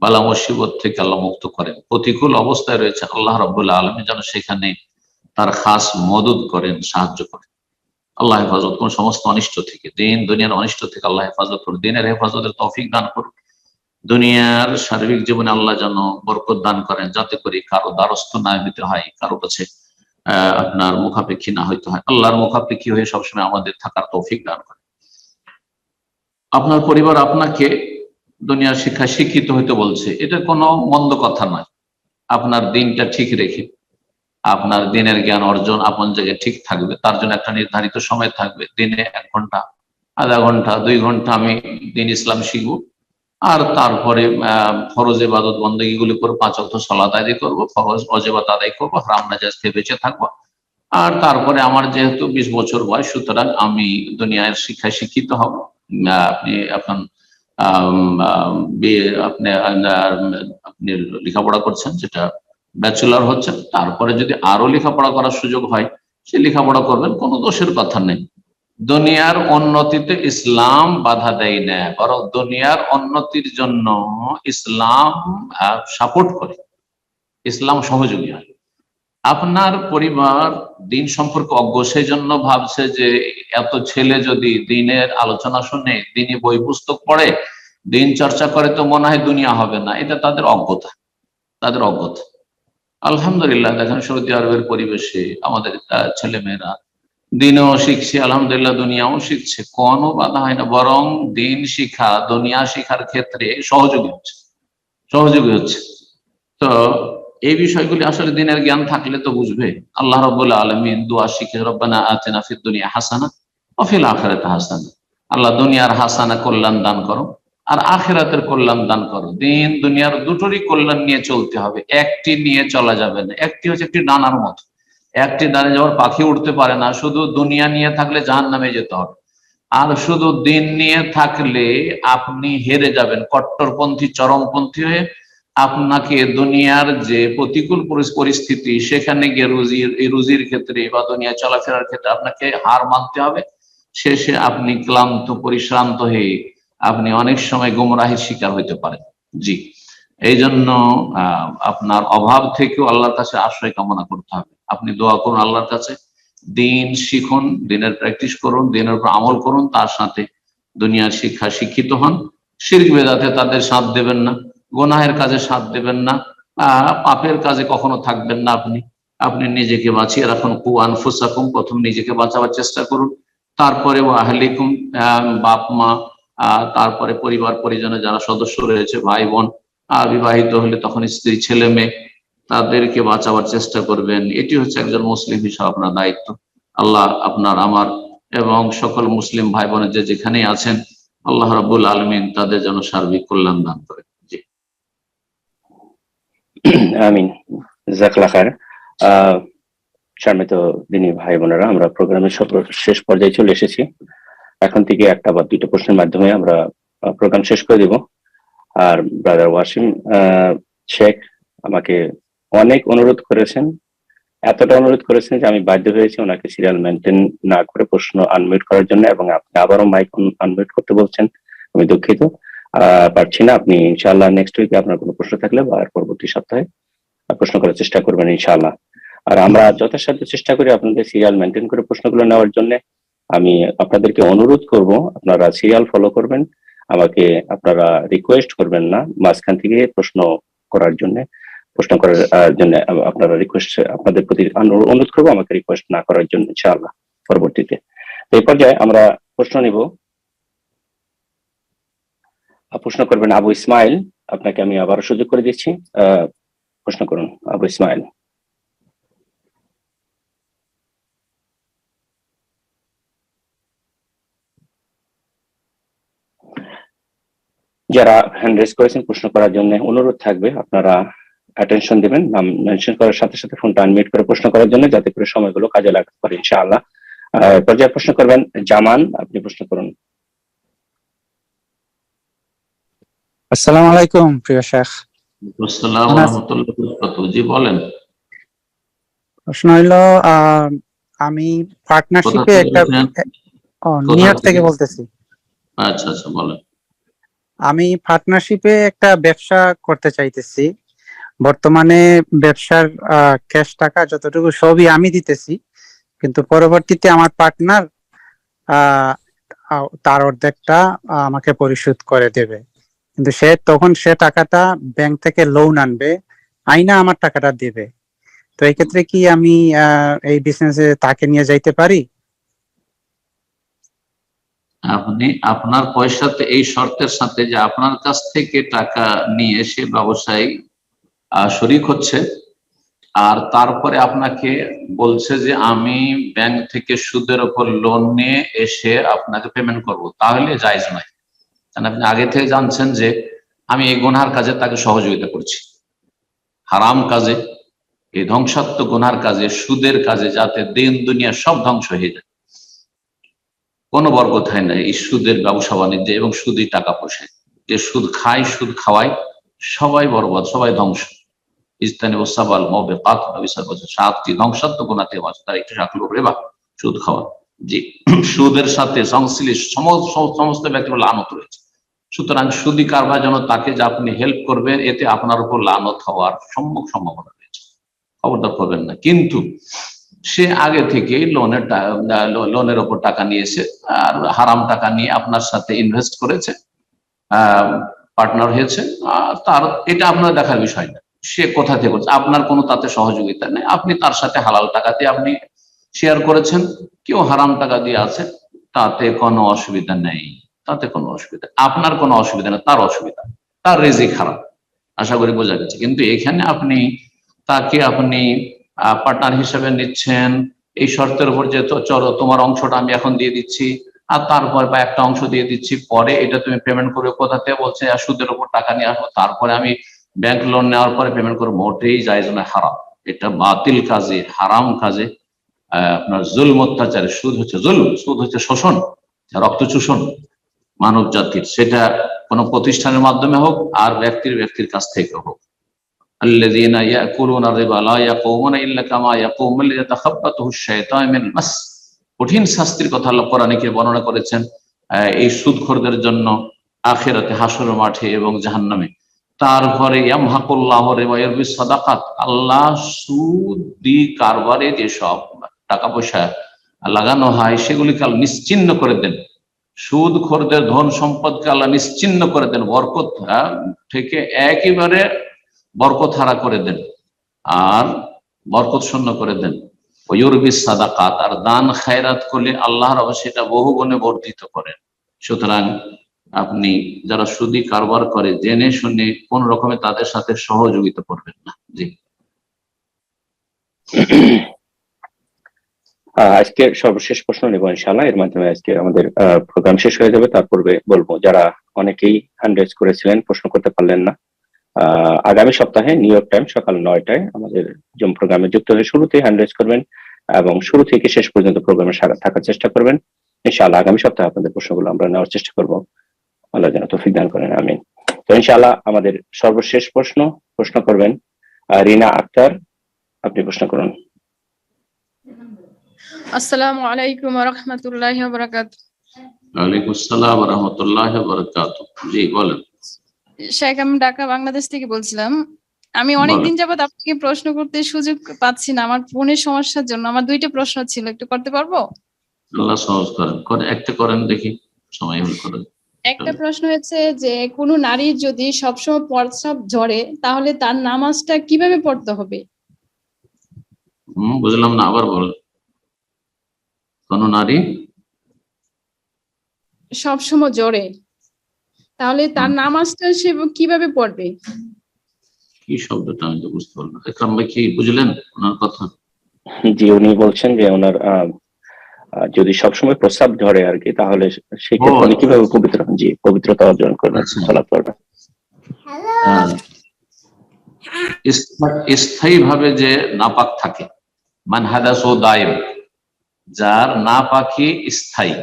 বালা মুসিবত থেকে আল্লাহ মুক্ত করেন। প্রতিকূল অবস্থায় রয়েছে, আল্লাহ রাব্বুল আলামিন যেন সেখানে তার খাস মদদ করেন, সাহায্য করেন। আল্লাহ হেফাজত কোন সমস্ত অনিষ্ট থেকে, দিন দুনিয়ার অনিষ্ট থেকে আল্লাহ হেফাজত করুন, দিনের হেফাজতের তৌফিক দান করুন। দুনিয়ার সার্বিক জীবনে আল্লাহ যেন বরকত দান করেন, যাতে করে কারো দ্বারস্থ না হইতে হয়, কারো কাছে আপনার মুখাপেক্ষী না হইতে হয়। আল্লাহর মুখাপেক্ষী হয়ে সবসময় আমাদের থাকার তৌফিক দান করেন। আপনার পরিবার আপনাকে দুনিয়ার শিক্ষায় শিক্ষিত হইতে বলছে, এটা কোনো মন্দ কথা নয়। আপনার দিনটা ঠিক রেখে আপনার দিনের জ্ঞান অর্জন আপন জায়গায় ঠিক থাকবে, তার জন্য একটা নির্ধারিত সময় থাকবে। দিনে 1 ঘন্টা, আধা ঘন্টা, 2 ঘন্টা আমি দিন ইসলাম শিখবো, আর তারপরে ফরজ ইবাদত বন্দেগী গুলি করবো, 5 ওয়াক্ত সালাত আদায় করবো, ফরজ ওয়াজিবাত আদায় করবো, হারাম নাজায়েজ থেকে বেঁচে থাকবো। আর তারপরে আমার যেহেতু 20 বছর বয়স, সুতরাং আমি দুনিয়ার শিক্ষায় শিক্ষিত হব। আপনি এখন আপনি লেখাপড়া করছেন, যেটা ব্যাচেলর হচ্ছেন, তারপরে যদি আরো লেখাপড়া করার সুযোগ হয় সে লেখাপড়া করবেন, কোনো দোষের কথা নেই। দুনিয়ার উন্নতিতে ইসলাম বাধা দেয় না, বরং দুনিয়ার উন্নতির জন্য ইসলাম সাপোর্ট করে, ইসলাম সহযোগী হয়। আপনার পরিবার দিন সম্পর্কে অজ্ঞ, সেই জন্য ভাবছে যে এত ছেলে যদি দিনের আলোচনা শুনে, দিনই বই পুস্তক পড়ে, দিন চর্চা করে, তো মনে হয় দুনিয়া হবে না। এটা তাদের অজ্ঞতা, তাদের অজ্ঞতা। আলহামদুলিল্লাহ, দেখেন সৌদি আরবের পরিবেশে আমাদের ছেলে মেয়েরা দিনও শিখছে, আলহামদুলিল্লাহ দুনিয়াও শিখছে, কোনো বাধা হয় না, বরং দিন শিখা দুনিয়া শিখার ক্ষেত্রে সহযোগী হচ্ছে। তো এই বিষয়গুলি আসলে দিনের জ্ঞান থাকলে তো বুঝবে। আল্লাহ রাব্বুল আলামিন দোয়া শিখে, রব্বানা আতিনা ফিদ দুনিয়া হাসানা ওয়া ফিল আখিরাতি হাসানা, আল্লাহ দুনিয়ার হাসানা কল্যাণ দান করো আর আখিরাতের কল্যাণ দান করো। দিন দুনিয়ার দুটোরই কল্যাণ নিয়ে চলতে হবে, একটি নিয়ে চলা যাবে না। একটি হচ্ছে একটি ডানার মতো, একটি ডানে যাওয়ার পাখি উঠতে পারে না। শুধু দুনিয়া নিয়ে থাকলে জাহান্নামে যেতে হবে, আর শুধু দিন নিয়ে থাকলে আপনি হেরে যাবেন, কট্টরপন্থী চরমপন্থী হয়ে আপনাকে দুনিয়ার যে প্রতিকূল পরিস্থিতি, সেখানে গিয়ে রুজির ক্ষেত্রে বা দুনিয়া চলাফেরার ক্ষেত্রে আপনাকে হার মানতে হবে। শেষে আপনি ক্লান্ত পরিশ্রান্ত হয়ে আপনি অনেক সময় গুমরাহির শিকার হইতে পারেন। জি, এই জন্য আপনার অভাব থেকেও আল্লাহর কাছে আশ্রয় কামনা করতে হবে। আপনি দোয়া করুন আল্লাহর কাছে, দিন শিখুন, দিনের প্র্যাকটিস করুন, দিনের উপর আমল করুন, তার সাথে দুনিয়ার শিক্ষা শিক্ষিত হন। শিরক বেদাতে তাদের সাথ দেবেন না, গুনাহের কাজে সাথ দেবেন না, পাপের কাজে কখনো থাকবেন না। আপনি নিজেকে বাঁচিয়ে রাখুন। কু আনফুসাকুম, প্রথম নিজেকে বাঁচাবার চেষ্টা করুন, তারপরে আহলিকুম, বাপ মা, তারপরে পরিবার পরিজনের যারা সদস্য রয়েছে, ভাই বোন, বিবাহিত হলে তখন স্ত্রী ছেলে মেয়ে, তাদেরকে বাঁচাবার চেষ্টা করবেন। এটি হচ্ছে একজন মুসলিম হিসাবে আপনার দায়িত্ব। আল্লাহ আপনার, আমার এবং সকল মুসলিম ভাই বোনের যে যেখানেই আছেন, আল্লাহ রাব্বুল আলামিন তাদের যেন সার্বিক কল্যাণ দান করেন। জি, আমিন। জাযাকাল্লাহ খায়ের। সম্মানিত দিনী ভাই বোনেরা, আমরা প্রোগ্রামের শেষ পর্যায়ে চলে এসেছি। এখন থেকে একটা বা দুইটা প্রশ্নের মাধ্যমে আমরা প্রোগ্রাম শেষ করে দিব। আর ব্রাদার ওয়াসিম শেখ আমাকে অনেক অনুরোধ করেছেন, এতটা অনুরোধ করেছেন যে আমি বাধ্য হয়েছি ওনাকে সিরিয়াল মেনটেন না করে প্রশ্ন আনমিউট করার জন্য, এবং আপনি আবারও মাইক আনমিউট করতে বলছেন। আমি দুঃখিত, পারছি না। আপনি ইনশাআল্লাহ নেক্সট উইকে আপনার কোনো প্রশ্ন থাকলে বা পরবর্তী সপ্তাহে প্রশ্ন করার চেষ্টা করবেন ইনশাআল্লাহ। আর আমরা যথাসাধ্য চেষ্টা করি আপনাদের সিরিয়াল মেনটেন করে প্রশ্নগুলো নেওয়ার জন্য। আমি আপনাদেরকে অনুরোধ করব, আপনারা সিরিয়াল ফলো করবেন, আমাকে আপনারা রিকোয়েস্ট করবেন না মাঝখান থেকে প্রশ্ন করার জন্য। আপনারা রিকোয়েস্ট, আপনাদের প্রতি অনুরোধ করবো আমাকে রিকোয়েস্ট না করার জন্য ইনশাআল্লাহ পরবর্তীতে। এই পর্যায়ে আমরা প্রশ্ন নিব। প্রশ্ন করবেন আবু ইসমাইল। আপনাকে আমি আবারও সুযোগ করে দিচ্ছি, প্রশ্ন করুন আবু ইসমাইল। যারা হ্যান্ড রেজ করেছেন প্রশ্ন করার জন্য অনুরোধ থাকবে আপনারা অ্যাটেনশন দিবেন, নাম মেনশন করার সাথে সাথে ফোনটা আনমিউট করে প্রশ্ন করার জন্য, যাতে করে সময়গুলো কাজে লাগাতে পারে ইনশাআল্লাহ। পর্যায়ে প্রশ্ন করবেন জামান, আপনি প্রশ্ন করুন। আসসালামু আলাইকুম প্রিয় শেখ। আসসালামু আলাইকুম ওয়া রাহমাতুল্লাহি ওয়া বারাকাতুহু। জি বলেন। প্রশ্ন হলো আমি পার্টনারশিপে একটা নিউ ইয়র্ক থেকে বলতেছি। আচ্ছা আচ্ছা বলেন। আমি পার্টনারশিপে একটা ব্যবসা করতে চাইতেছি। বর্তমানে ব্যবসার ক্যাশ টাকা যতটুকু সবই আমি দিতেছি, কিন্তু পরবর্তীতে আমার পার্টনার তার অর্ধেকটা আমাকে পরিশোধ করে দেবে, কিন্তু তখন সে টাকাটা ব্যাংক থেকে লোন আনবে, আইনা আমার টাকাটা দেবে। তো এই ক্ষেত্রে কি আমি এই বিজনেসে তাকে নিয়ে যাইতে পারি? আপনি আপনার পয়সাতে এই শর্তের সাথে যে আপনার কাছ থেকে টাকা নিয়ে সে ব্যবসায়ী শরিক হচ্ছে, আর তারপরে আপনাকে বলছে যে আমি ব্যাংক থেকে সুদের উপর লোন নিয়ে এসে আপনাকে পেমেন্ট করব, তাহলে জায়েজ নয়। কারণ আপনি আগে থেকে জানছেন যে আমি এই গুনার কাজে তাকে সহযোগিতা করছি, হারাম কাজে, এই ধ্বংসাত্মক গুনার কাজে, সুদের কাজে, যাতে দিন দুনিয়া সব ধ্বংস হয়ে যায়, কোনো বরকত হয় না এই সুদের ব্যবসা বাণিজ্যে এবং সুদী টাকা পয়সা। যে সুদ খায়, সুদ খাওয়ায়, সবাই বরবাদ, সবাই ধ্বংস। সাতটি ধ্বংসাত্মক গুনাহ থেকে বাঁচে, তার একটি আকলু রিবা, সুদ খাওয়া। জি, সুদের সাথে সংশ্লিষ্ট সমস্ত ব্যক্তির লানত রয়েছে। সুতরাং সুদী কারবার যেন তাকে যে আপনি হেল্প করবেন, এতে আপনার উপর লানত হওয়ার সম্ভাবনা রয়েছে, খবরদার করবেন না। কিন্তু সে আগে থেকে লোনের ওপর টাকা নিয়েছে আর হারাম টাকা নিয়ে আপনার সাথে ইনভেস্ট করেছে, পার্টনার হয়েছে, তার এটা আপনার দেখার বিষয় না। সে কোথা থেকে করছে, আপনার কোনো তাতে সহযোগিতা নেই। আপনি তার সাথে হালাল টাকাতে আপনি শেয়ার করেছেন, কেউ হারাম টাকা দিয়ে আছে, তাতে কোনো অসুবিধা নেই, তাতে কোনো অসুবিধা, আপনার কোনো অসুবিধা নেই, তার অসুবিধা, তার রিজিক খারাপ। আশা করি বোঝা গেছে। কিন্তু এখানে আপনি তাকে পার্টনার হিসেবে নিচ্ছেন এই শর্তের উপর যে চলো তোমার অংশটা আমি এখন দিয়ে দিচ্ছি, আর তারপর বা একটা অংশ দিয়ে দিচ্ছি, পরে এটা তুমি পেমেন্ট করবে কোথা থেকে, বলছে সুদের উপর টাকা নিয়ে আসবো, তারপরে আমি ব্যাংক লোন নেওয়ার পরে পেমেন্ট করবো, মোটেই জায়েজ নয়, হারাম। এটা বাতিল কাজে, হারাম কাজে, আপনার জুলম অত্যাচারে। সুদ হচ্ছে জুলম, সুদ হচ্ছে শোষণ, রক্ত চূষণ মানব জাতির, সেটা কোনো প্রতিষ্ঠানের মাধ্যমে হোক আর ব্যক্তির কাছ থেকে হোক। আল্লাযীনা ইয়াকুলুনা রিবা লা ইয়াকুমুনা ইল্লা কামা ইয়াকুমু আল্লাযী ইয়াতাখাব্বাতুহু আশ-শাইতানু মিনাল মাস। কঠিন শাস্তির কথা আল্লাহ কোরআনে বর্ণনা করেছেন এই সুদখোরদের জন্য আখিরাতে, হাসরের মাঠে এবং জাহান্নামে। তারপরে ইয়ামহাকুল্লাহু রিবা ওয়া ইউরবিস সাদাকাত, আল্লাহ সুদি কারবারে যে সব টাকা পয়সা লাগানো হয় সেগুলিকে আল্লাহ নিশ্চিহ্ন করে দেন। সুদখোরদের ধন সম্পদকে আল্লাহ নিশ্চিহ্ন করে দেন, বরকত থেকে একেবারে বরকত হারা করে দেন আর বরকত শূন্য করে দেন। ওয়ুরবিস সাদাকাত, আর দান খায়রাত করলে আল্লাহর সেটা বহু গুণে বর্ধিত করেন। সুতরাং আপনি যারা সুদী কারবার করে জেনে শুনে কোন রকমে তাদের সাথে সহযোগিতা করবেন না। জি, আজকে সর্বশেষ প্রশ্ন নেব ইনশাআল্লাহ, এর মাধ্যমে আজকে আমাদের প্রোগ্রাম শেষ হয়ে যাবে। তার পূর্বে বলবো যারা অনেকেই হ্যান্ড রেজ করেছিলেন, প্রশ্ন করতে পারলেন না, আগামী সপ্তাহে নিউ ইয়র্ক টাইম সকাল 9টায় আমাদের জুম প্রোগ্রামে যুক্ত হয়ে শুরুতেই হ্যান্ড রেজ করবেন এবং শুরু থেকে শেষ পর্যন্ত প্রোগ্রামে থাকার চেষ্টা করবেন। ইনশাআল্লাহ আগামী সপ্তাহে আপনাদের প্রশ্নগুলো আমরা নেওয়ার চেষ্টা করবো, আল্লাহ যেন তৌফিক দান করেন, আমিন। তো ইনশাআল্লাহ আমাদের সর্বশেষ প্রশ্ন করবেন রিনা আক্তার, আপনি প্রশ্ন করুন। আসসালামু আলাইকুম ওয়া রাহমাতুল্লাহি ওয়া বারাকাতুহু। ওয়ালাইকুম আসসালাম ওয়া রাহমাতুল্লাহি ওয়া বারাকাতুহু। জি বলেন। শেখ, আমি ঢাকা বাংলাদেশ থেকে বলছিলাম। আমি অনেকদিন যাবত আপনাকে প্রশ্ন করতে সুযোগ পাচ্ছি না, আমার ফোনের সমস্যার জন্য। আমার দুইটা প্রশ্ন ছিল, একটু করতে পারবো? আল্লাহ সহজ করেন একটা করেন দেখি, সময় হল করেন। একটা প্রশ্ন হচ্ছে যে কোনো নারীর যদি সবসময় প্রস্রাব ঝরে তাহলে তার নামাজটা কিভাবে পড়তে হবে? বুঝলাম না, আবার বল। কোন নারী সবসময় ঝরে তাহলে তার নামাজটা সে কিভাবে পড়বে? কি শব্দটা আমি তো বুঝতে পারলাম। একরাম ভাই কি বুঝলেন ওনার কথা? জি, উনি বলছেন যে ওনার যদি সবসময় প্রস্রাব ঝরে আর কি, তাহলে সেক্ষেত্রে উনি কিভাবে পবিত্রতা অর্জন করবেন, সালাত করবেন? স্থায়ী ভাবে যে নাপাক থাকে, মান হাদাস ও দায়েম, যার নাপাকি স্থায়ী,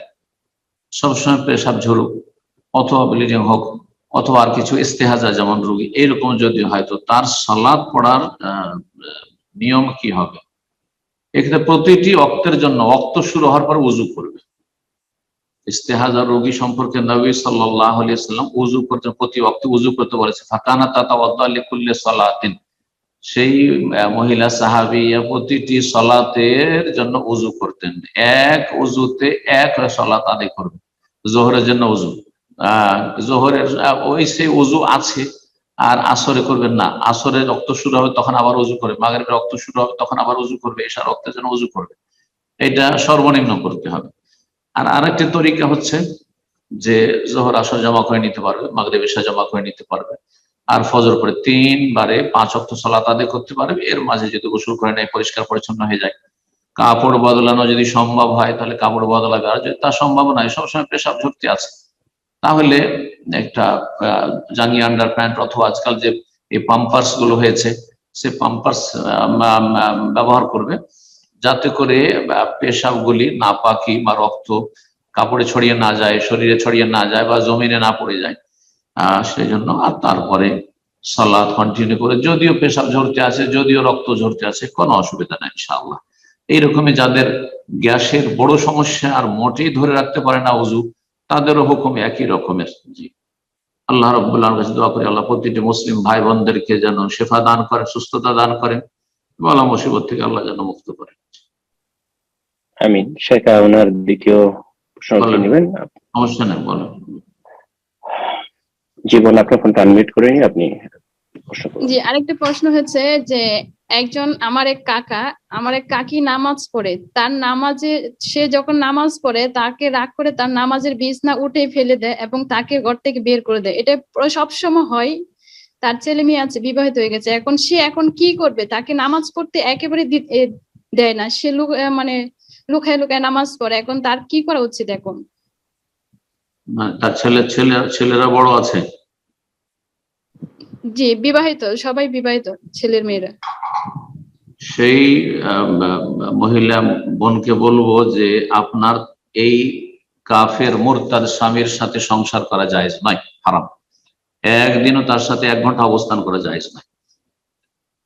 সবসময় পেশাব ঝরুক অথবা ব্লিডিং হোক অথবা আর কিছু ইস্তেহাজা যেমন রোগী, এইরকম যদি হয় তো তার সালাত পড়ার নিয়ম কি হবে? এক্ষেত্রে প্রতিটি ওয়াক্তের জন্য ওয়াক্ত শুরু হওয়ার পর উযু করবে। ইস্তেহাজা রোগী সম্পর্কে নবী সাল্লাল্লাহু আলাইহি ওয়াসাল্লাম উযু করতে, প্রতি ওয়াক্তে উযু করতে বলেছে। ফাকানা তাতাওয়াদ্দা লিকুল্লি সালাতিন, সেই মহিলা সাহাবিয়া প্রতিটি সালাতের জন্য উযু করতেন, এক উযুতে এক সালাত আদায় করবে। যোহরের জন্য উযু, যোহরের ওই সেই উযু আছে, আর আসরে করবেন না। আসরের রক্ত শুরু হবে তখন আবার উযু করবে, মাগরিবের রক্ত শুরু হবে তখন আবার উযু করবে, এশার রক্তের জন্য উযু করবে। এটা সর্বনিম্ন করতে হবে। আর আরেকটি তরিকা হচ্ছে যে যোহর আসর জমা করে নিতে পারবে, মাগরিব এশা জমা করে নিতে পারবে, আর ফজর পরে 3 বারে 5 ওয়াক্ত সালাত আদায় করতে পারবে। এর মাঝে যদি গোসল করে নেয়, পরিষ্কার পরিচ্ছন্ন হয়ে যায়, কাপড় বদলানো যদি সম্ভব হয় তাহলে কাপড় বদলাবে, আর যদি তা সম্ভব নয়, সবসময় পেশাব ঝরতে আছে, তাহলে একটা জাঙ্গি আন্ডার প্যান্ট অথবা আজকাল যে এই পাম্পার্স গুলো হয়েছে, সে পাম্পার্স ব্যবহার করবে, যাতে করে পেশাব গুলি নাপাকি বা রক্ত কাপড়ে ছড়িয়ে না যায়, শরীরে ছড়িয়ে না যায় বা জমিনে না পড়ে যায়, সেই জন্য। আর তারপরে সালাত কন্টিনিউ করে, যদিও পেশাব ঝরতে আছে, যদিও রক্ত ঝরতে আছে, কোনো অসুবিধা নাই ইনশাআল্লাহ। এইরকমই যাদের গ্যাসের বড় সমস্যা আর মোটেই ধরে রাখতে পারে না ওযু, তাদেরও হুকুম একই রকমের। জি, আল্লাহ রাব্বুল আলামিনের কাছে দোয়া করি আল্লাহ প্রতিটি মুসলিম ভাই বোনদেরকে যেন শেফা দান করেন, সুস্থতা দান করেন, বালা মুসিবত থেকে আল্লাহ যেন মুক্ত করেন। আমিন। শেখ, ওনার দ্বিতীয় প্রশ্ন নেবেন? সমস্যা নেই, বলেন। জীবন, আপনি ফোনটা আনমিউট করে নিন, আপনি প্রশ্ন করুন। জি, আরেকটা প্রশ্ন হচ্ছে যে একজন আমার এক কাকি নামাজ পড়ে, তার নামাজে সে যখন নামাজ পড়ে তাকে রাগ করে তার নামাজের বিছনা উঠে ফেলে দেয় এবং তাকে ঘর থেকে বের করে দেয়। এটা সবসময় হয়। তার ছেলে মেয়ে আছে, বিবাহিত হয়ে গেছে, এখন সে কি করবে? তাকে নামাজ পড়তে একেবারে দেয় না, সে মানে লুকায় লুকায় নামাজ পড়ে। এখন তার কি করা উচিত এখন? তার ছেলেরা বড় আছে? জি, বিবাহিত, সবাই বিবাহিত, ছেলের মেয়েরা। সেই মহিলা বোনকে বলবো যে আপনার এই কাফের মুরতাদ স্বামীর সাথে সংসার করা জায়েজ নয়, হারাম। একদিনও তার সাথে 1 ঘন্টা অবস্থান করা জায়েজ নয়,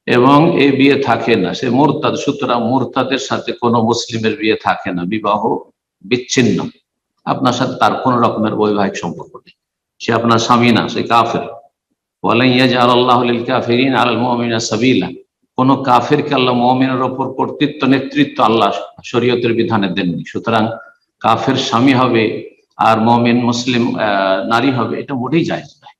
এবং এই বিয়ে থাকে না, সে মুরতাদ। সুতরাং মুরতাদের সাথে কোনো মুসলিমের বিয়ে থাকে না, বিবাহ বিচ্ছিন্ন। আপনার সাথে তার কোন রকমের বৈবাহিক সম্পর্ক নেই, সে আপনার স্বামী না, সে কাফের। ওয়ালান ইয়াজআলাল্লাহু লিল কাফিরিন আলাল মুমিনিনা সাবিলা, কোন কাফেরকে আল্লাহ মুমিনের উপর কর্তৃত্ব, নেতৃত্ব আল্লাহ শরীয়তের বিধানে দেননি। সুতরাং কাফের স্বামী হবে আর মুমিন মুসলিম নারী হবে, এটা মোটেই জায়েজ নয়।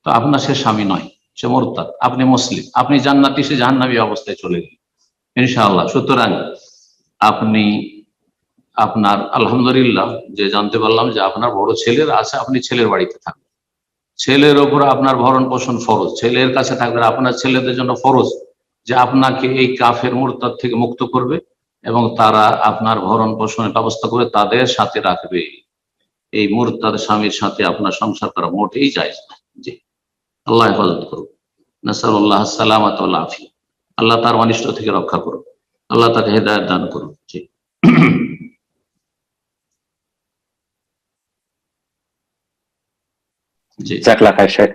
তো আপনার সে স্বামী নয়, সে মুরতাদ, আপনি মুসলিম, আপনি জান্নাতি, সে জাহান্নামী অবস্থায় চলে গেল ইনশাআল্লাহ। সুতরাং আপনি আপনার আলহামদুলিল্লাহ যে জানতে পারলাম যে আপনার বড় ছেলের আছে, আপনি ছেলের বাড়িতে থাকবেন, ছেলের ওপর আপনার ভরণ পোষণ ফরজ, ছেলের কাছে থাকবেন। আপনার ছেলেদের জন্য ফরজ যে আপনাকে এই কাফের মুরতাদ থেকে মুক্ত করবে এবং তারা আপনার ভরণ পোষণের ব্যবস্থা করে তাদের সাথে রাখবে। এই মুরতাদ স্বামীর সাথে আপনার সংসার করা মোটেই জায়েজ না। জি, আল্লাহ হেফাজত করুন। নাসালুল্লাহ সালামাত ওয়াল আফিয়া, আল্লাহ তার অনিষ্ট থেকে রক্ষা করুন, আল্লাহ তাকে হেদায়েত দান করুন। জি, জাযাকাল্লাহ খায়ের শেখ।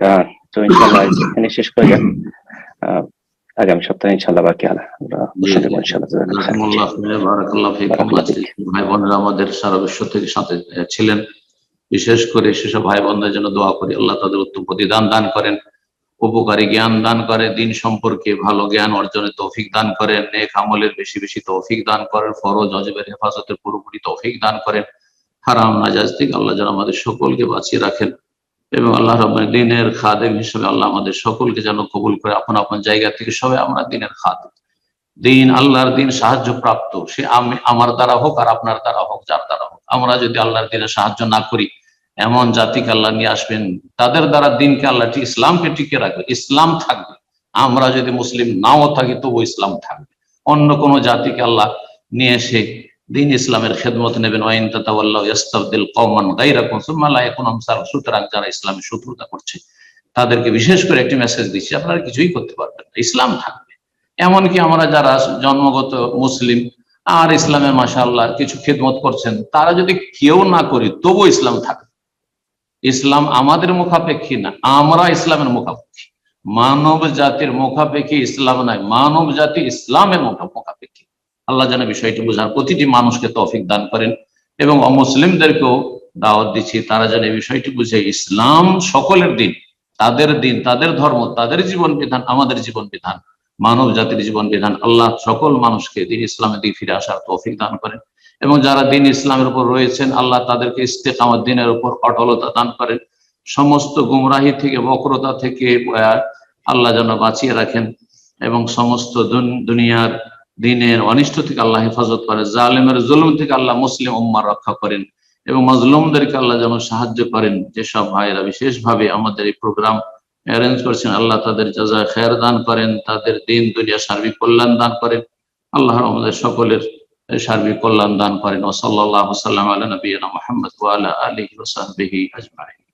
তো ইনশাআল্লাহ এখানে শেষ করে যান, আগামী সপ্তাহে ইনশাআল্লাহ বাকি আমরা ভাই বোনেরা আমাদের সারা বিশ্ব থেকে সাথে ছিলেন, বিশেষ করে সেসব ভাই বোনদের জন্য দোয়া করি আল্লাহ তাদের উত্তম প্রতিদান দান করেন। উপকারী জ্ঞান দান করে, দিন সম্পর্কে ভালো জ্ঞান অর্জনের তৌফিক দান করেন, নেক আমলের বেশি বেশি তৌফিক দান করেন, ফরজ ওয়াজিবের হেফাজতের পুরোপুরি তৌফিক দান করেন, হারাম নাজায়েজ থেকে আল্লাহ যেন আমাদের সকলকে বাঁচিয়ে রাখেন এবং আল্লাহ রাব্বুল দিনের খাদেম হিসেবে আল্লাহ আমাদের সকলকে যেন কবুল করে আপন আপন জায়গা থেকে। সবাই আমরা দিনের খাদেম, দিন আল্লাহর দিন সাহায্য প্রাপ্ত, সে আমার দ্বারা হোক আর আপনার দ্বারা হোক, যার দ্বারা হোক। আমরা যদি আল্লাহর দিনে সাহায্য না করি, এমন জাতিকে আল্লাহ নিয়ে আসবেন তাদের দ্বারা দিনকে আল্লাহ ইসলামকে টিকে রাখবে, ইসলাম থাকবে। আমরা যদি মুসলিম নাও থাকি তবু ইসলাম থাকবে। অন্য কোন জাতিকে আল্লাহ নিয়ে এসে দিন ইসলামের খেদমত নেবেন, ওয়াইন তাতাওয়াল্লাউ ইস্তাবদিল কওমান গায়রাকুম সুম্মা লা ইয়াকুনু আমসালাকুম। সুতরাং যারা ইসলামের শত্রুতা করছে তাদেরকে বিশেষ করে একটি মেসেজ দিচ্ছি, আপনারা কিছুই করতে পারবেন না, ইসলাম থাকবে। এমনকি আমরা যারা জন্মগত মুসলিম আর ইসলামের মাশাআল্লাহ কিছু খেদমত করছেন, তারা যদি কেউ না করি তবু ইসলাম থাকবে। ইসলাম আমাদের মুখাপেক্ষী না, আমরা ইসলামের মুখাপেক্ষী। মানব জাতির মুখাপেক্ষী ইসলাম নাই, মানব জাতি ইসলামের মুখাপেক্ষী। আল্লাহ যেন বিষয়টি বোঝার প্রতিটি মানুষকে তৌফিক দান করেন এবং অমুসলিমদেরকেও দাওয়াত দিচ্ছি তারা যেন এই বিষয়টি বুঝে ইসলাম সকলের দিন, তাদের ধর্ম, তাদের জীবন বিধান আমাদের জীবন বিধান, মানব জাতির জীবন বিধান। আল্লাহ সকল মানুষকে দিন ইসলামের দিকে ফিরে আসার তৌফিক দান করেন এবং যারা দিন ইসলামের উপর রয়েছেন আল্লাহ তাদেরকে ইস্তেকামত দিনের উপর অটলতা দান করেন, সমস্ত গুমরাহি থেকে বক্রতা থেকে আল্লাহ যেন বাঁচিয়ে রাখেন এবং সমস্ত দুনিয়ার দিনের অনিষ্ট থেকে আল্লাহ হেফাজত করে, জালেমের জুলুম থেকে আল্লাহ মুসলিম উম্মাহ রক্ষা করেন এবং মাজলুমদেরকে আল্লাহ যেন সাহায্য করেন। যেসব ভাইয়েরা বিশেষভাবে আমাদের এই প্রোগ্রাম অ্যারেঞ্জ করেছেন আল্লাহ তাদের জাযায়ে খায়ের দান করেন, তাদের দিন দুনিয়া সার্বিক কল্যাণ দান করেন। আল্লাহ আমাদের সকলের সার্বিক কল্যাণ দান করেন। ওয়া সাল্লাল্লাহু সাল্লাম আলা নবিয়িনা মুহাম্মদ ওয়া আলা আলিহি ওয়া সাহবিহি আজমাইন।